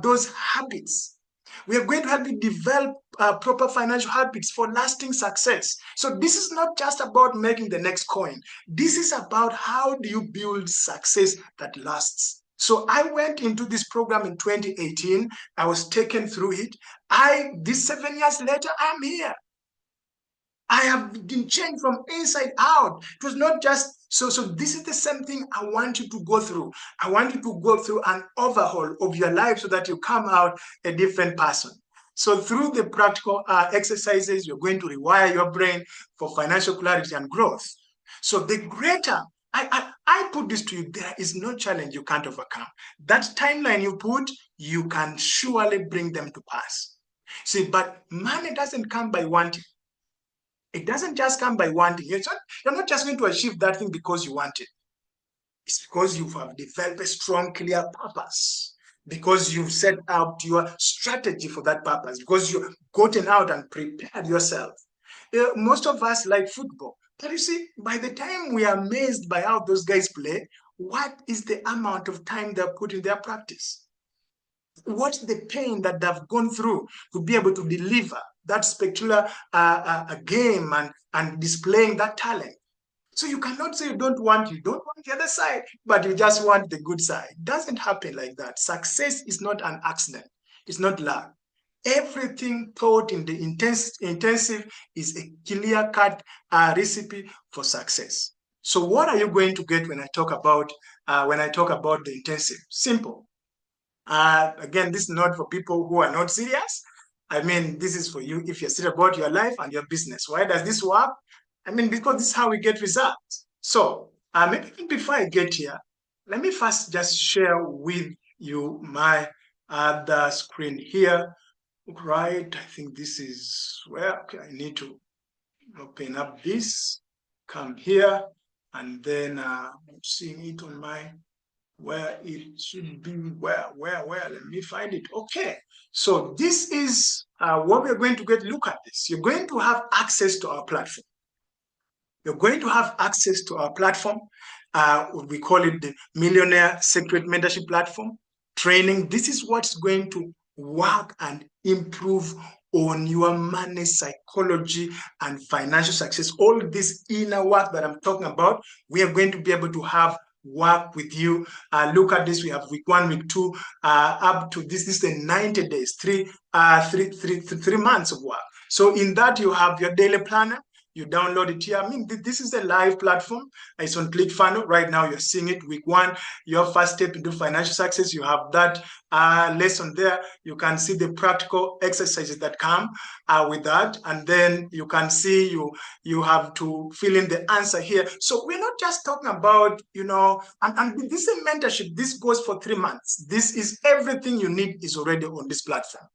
those habits. We are going to help you develop proper financial habits for lasting success. So this is not just about making the next coin. This is about how do you build success that lasts. So I went into this program in 2018. I was taken through it. This 7 years later, I'm here. I have been changed from inside out. It was not just so. This is the same thing I want you to go through. I want you to go through an overhaul of your life so that you come out a different person. So through the practical exercises, you're going to rewire your brain for financial clarity and growth. So the greater I put this to you, there is no challenge you can't overcome. That timeline you put, you can surely bring them to pass. See, but money doesn't come by wanting. It doesn't just come by wanting. You're not just going to achieve that thing because you want it. It's because you have developed a strong, clear purpose. Because you've set out your strategy for that purpose. Because you've gotten out and prepared yourself. Most of us like football. But you see, by the time we are amazed by how those guys play, what is the amount of time they put in their practice? What's the pain that they've gone through to be able to deliver that spectacular game and displaying that talent? So you cannot say you don't want the other side, but you just want the good side. It doesn't happen like that. Success is not an accident. It's not luck. Everything taught in the intensive is a clear-cut recipe for success. So what are you going to get when I talk about the intensive? Simple. Again, this is not for people who are not serious. I mean, this is for you if you're serious about your life and your business. Why does this work? I mean, because this is how we get results. So maybe before I get here, let me first just share with you my other screen here. Right, I think this is where I need to open up this, come here, and then I'm seeing it on my where it should be, where, let me find it. Okay, so this is what we're going to get. Look at this. You're going to have access to our platform. You're going to have access to our platform. We call it the Millionaire Secret Mentorship Platform. Training. This is what's going to work and improve on your money psychology and financial success. All this inner work that I'm talking about, we are going to be able to have work with you. Look at this. We have week 1, week 2, up to this. This is the 90 days, 3 months of work. So in that, you have your daily planner. You download it here. I mean, this is a live platform. It's on ClickFunnels. Right now, you're seeing it. Week 1, your first step into financial success. You have that lesson there. You can see the practical exercises that come with that. And then you can see you have to fill in the answer here. So we're not just talking about, and this is a mentorship. This goes for 3 months. This is everything you need is already on this platform.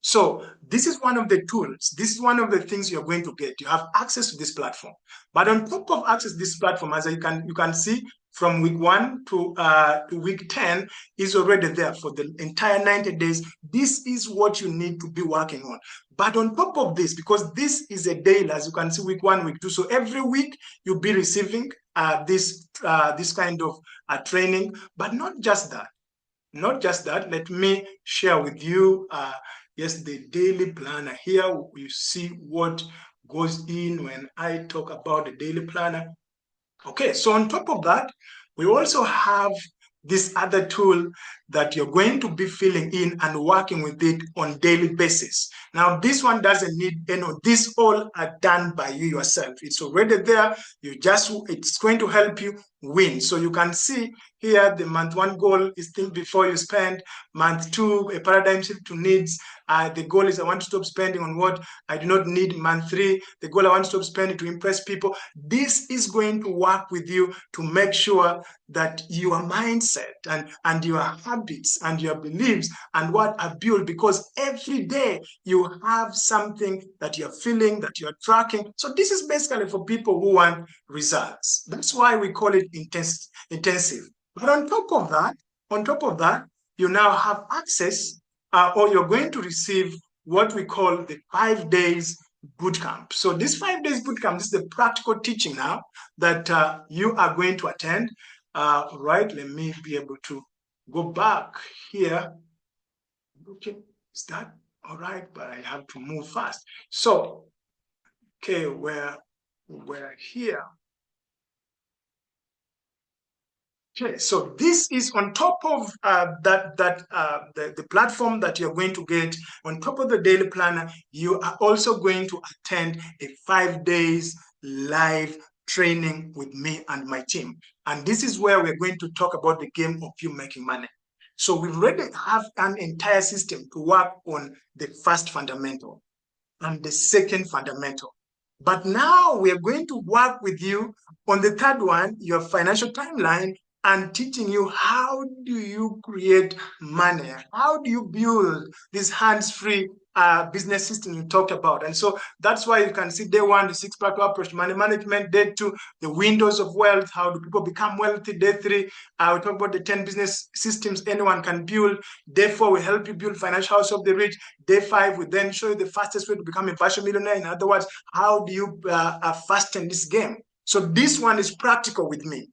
So this is one of the tools. This is one of the things you're going to get. You have access to this platform. But on top of access to this platform, as you can see, from week 1 to week 10 is already there for the entire 90 days. This is what you need to be working on. But on top of this, because this is a daily, as you can see, week 1, week 2. So every week you'll be receiving this kind of training. But not just that. Not just that. Let me share with you yes, the daily planner. Here you see what goes in when I talk about the daily planner. Okay, so on top of that, we also have this other tool that you're going to be filling in and working with it on daily basis. Now, this one doesn't need, this all are done by you yourself. It's already there. It's going to help you win. So you can see here, the month 1 goal is think before you spend. Month 2, a paradigm shift to needs. The goal is I want to stop spending on what I do not need. Month 3, the goal I want to stop spending to impress people. This is going to work with you to make sure that your mindset and your habits and your beliefs and what are built, because every day you have something that you're feeling, that you're tracking. So this is basically for people who want results. That's why we call it intensive. But on top of that, you now have access or you're going to receive what we call the 5 days bootcamp. So this 5 days bootcamp, this is the practical teaching now that you are going to attend. Right, let me be able to go back here. Okay, is that all right? But I have to move fast. So, okay, we're here. Okay, so this is on top of the platform that you're going to get. On top of the daily planner, you are also going to attend a 5 days live training with me and my team. And this is where we're going to talk about the game of you making money. So we already have an entire system to work on the first fundamental and the second fundamental. But now we are going to work with you on the third one, your financial timeline, and teaching you how do you create money? How do you build this hands-free business system you talked about? And so that's why you can see day one, the six-pack approach to money management. Day two, the windows of wealth. How do people become wealthy? Day three, we talk about the 10 business systems anyone can build. Day four, we help you build financial house of the rich. Day five, we then show you the fastest way to become a virtual millionaire. In other words, how do you fasten this game? So this one is practical with me.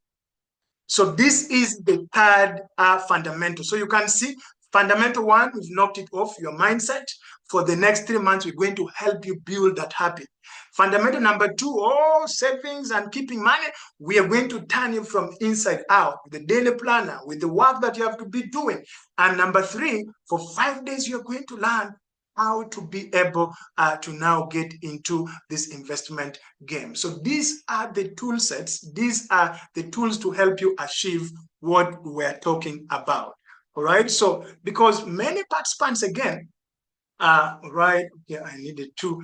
So this is the third fundamental. So you can see fundamental one, we've knocked it off, your mindset. For the next 3 months, we're going to help you build that habit. Fundamental number two, savings and keeping money. We are going to turn you from inside out with the daily planner, with the work that you have to be doing. And number three, for 5 days, you're going to learn how to be able to now get into this investment game. So these are the tool sets. These are the tools to help you achieve what we're talking about. All right. So because many participants, again, right. Yeah, I needed to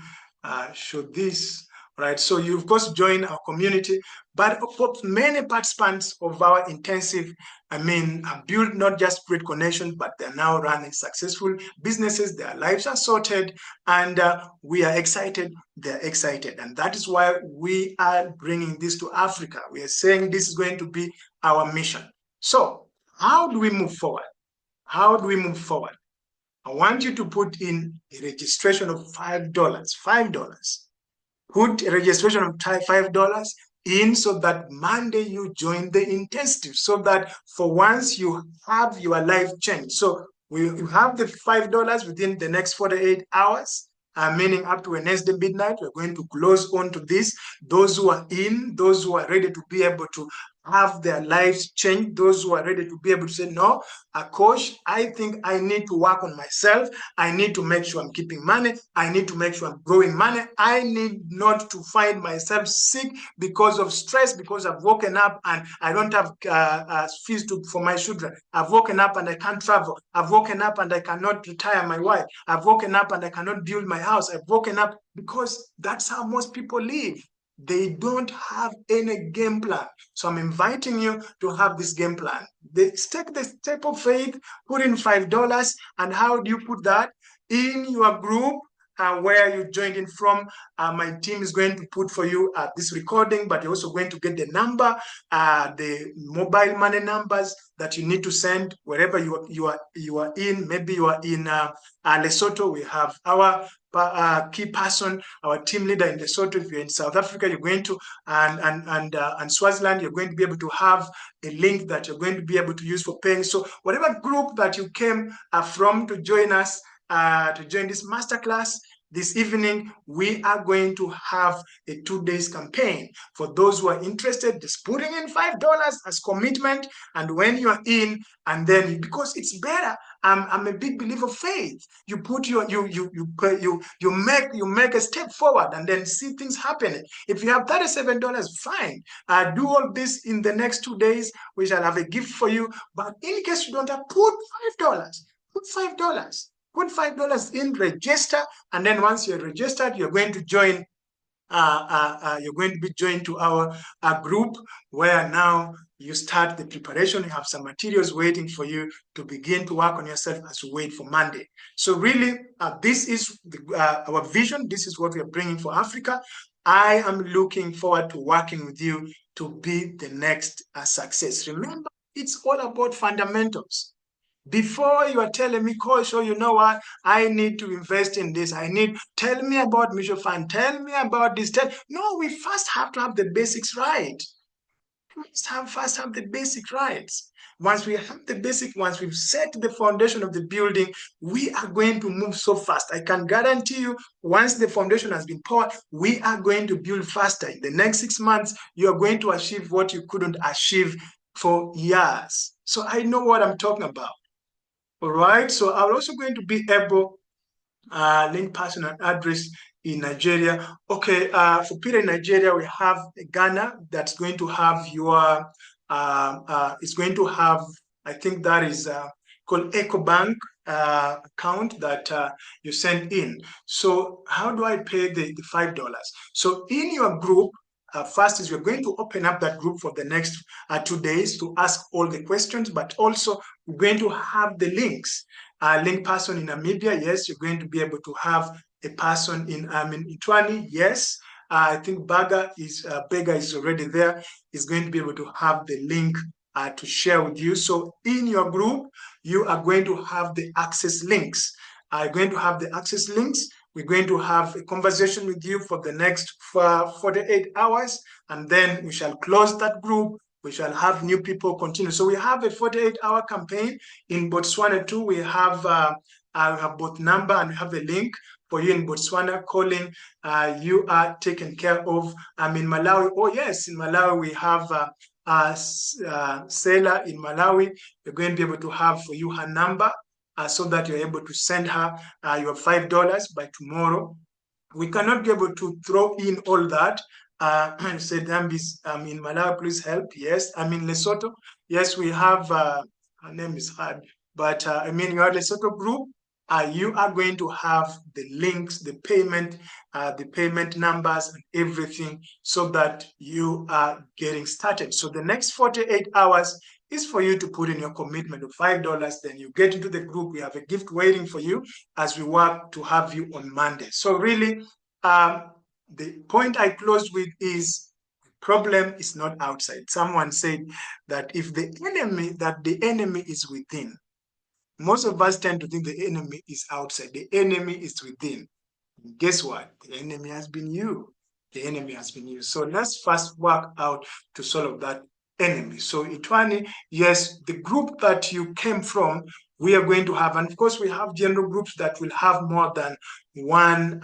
show this. Right. So you've of course joined our community, but many participants of our intensive, build not just great connections, but they're now running successful businesses. Their lives are sorted, and we are excited. They're excited, and that is why we are bringing this to Africa. We are saying this is going to be our mission. So how do we move forward? How do we move forward? I want you to put in a registration of $5. $5. Put a registration of $5 in so that Monday you join the intensive, so that for once you have your life changed. So you have the $5 within the next 48 hours. Meaning up to Wednesday midnight, we're going to close on to this. Those who are in, those who are ready to be able to have their lives changed, those who are ready to be able to say, no, coach, I think I need to work on myself. I need to make sure I'm keeping money. I need to make sure I'm growing money. I need not to find myself sick because of stress, because I've woken up and I don't have fees for my children. I've woken up and I can't travel. I've woken up and I cannot retire my wife. I've woken up and I cannot build my house. I've woken up because that's how most people live. They don't have any game plan. So I'm inviting you to have this game plan. Take the step of faith, put in $5. And how do you put that? In your group where you joined in from. My team is going to put for you this recording, but you're also going to get the number, the mobile money numbers that you need to send wherever you are in. Maybe you are in Lesotho. We have our key person, our team leader in Lesotho. If you're in South Africa, you're going to, and Swaziland, you're going to be able to have a link that you're going to be able to use for paying. So whatever group that you came from to join us, to join this masterclass, this evening, we are going to have a 2 days campaign. For those who are interested, just putting in $5 as commitment. And when you're in, and then because it's better, I'm a big believer of faith. You put you make a step forward and then see things happening. If you have $37, fine. Do all this in the next 2 days. We shall have a gift for you. But in case you don't have, put $5. Put $5. Put $5 in, register, and then once you're registered, you're going to join. You're going to be joined to our group where now you start the preparation. You have some materials waiting for you to begin to work on yourself as you wait for Monday. So really, this is our vision. This is what we are bringing for Africa. I am looking forward to working with you to be the next success. Remember, it's all about fundamentals. Before you are telling me, coach, so you know what, I need to invest in this. Tell me about mutual fund. Tell me about this. No, we first have to have the basics right. We first have the basic rights. Once we have the basic, once we've set the foundation of the building, we are going to move so fast. I can guarantee you, once the foundation has been poured, we are going to build faster. In the next 6 months, you are going to achieve what you couldn't achieve for years. So I know what I'm talking about. All right. So I'm also going to be able link person and address in Nigeria. Okay, for Peter in Nigeria, we have Ghana that's going to have your, it's going to have, I think that is called EcoBank account that you send in. So how do I pay the $5? So in your group, first is we're going to open up that group for the next 2 days to ask all the questions, but also we're going to have the links. Link person in Namibia, yes, you're going to be able to have a person in Itwani, yes. I think Bega is already there. Is going to be able to have the link to share with you. So in your group, you are going to have the access links. Are going to have the access links. We're going to have a conversation with you for the next 48 hours, and then we shall close that group. We shall have new people continue. So we have a 48-hour campaign. In Botswana too, we have both number and we have a link for you in Botswana calling. You are taken care of. In Malawi. Oh yes, in Malawi we have Sela in Malawi. We're going to be able to have for you her number so that you're able to send her your $5 by tomorrow. We cannot be able to throw in all that. Said in Malawi, please help. Yes, I'm in Lesotho. Yes, we have, her name is hard, but your Lesotho group, you are going to have the links, the payment numbers and everything so that you are getting started. So the next 48 hours is for you to put in your commitment of $5. Then you get into the group. We have a gift waiting for you as we work to have you on Monday. So really, the point I closed with is the problem is not outside. Someone said that if the enemy is within. Most of us tend to think the enemy is outside. The enemy is within. Guess what? The enemy has been you. The enemy has been you. So let's first work out to solve that enemy. So Itwani, yes, the group that you came from, we are going to have, and of course we have general groups that will have more than one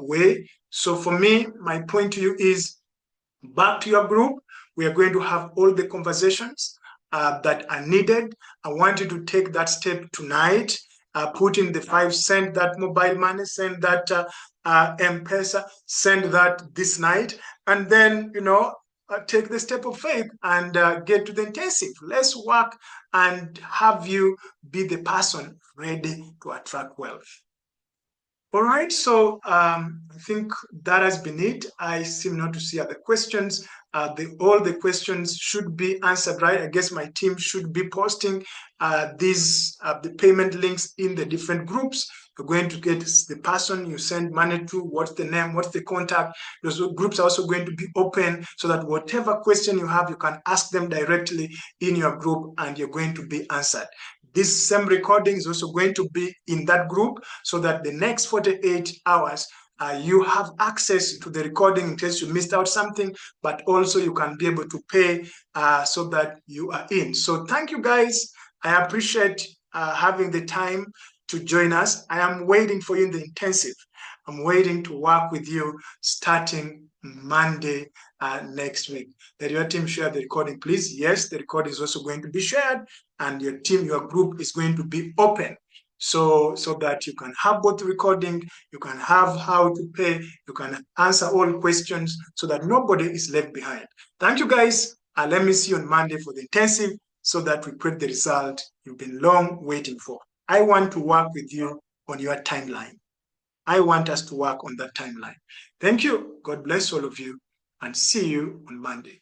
way. So for me, my point to you is back to your group. We are going to have all the conversations that are needed. I want you to take that step tonight. Put in the 5 cent, that mobile money, send that M-Pesa, send that this night, and then, take the step of faith and get to the intensive. Let's work and have you be the person ready to attract wealth. All right, so I think that has been it. I seem not to see other questions. All the questions should be answered, right? I guess my team should be posting the payment links in the different groups. You're going to get the person you send money to, what's the name, what's the contact. Those groups are also going to be open so that whatever question you have, you can ask them directly in your group and you're going to be answered. This same recording is also going to be in that group so that the next 48 hours, you have access to the recording in case you missed out something, but also you can be able to pay so that you are in. So thank you guys. I appreciate having the time to join us. I am waiting for you in the intensive. I'm waiting to work with you starting Monday next week. Let your team share the recording, please. Yes, the recording is also going to be shared and your team, your group is going to be open. So that you can have both recording, you can have how to pay, you can answer all questions so that nobody is left behind. Thank you guys. And let me see you on Monday for the intensive so that we create the result you've been long waiting for. I want to work with you on your timeline. I want us to work on that timeline. Thank you. God bless all of you and see you on Monday.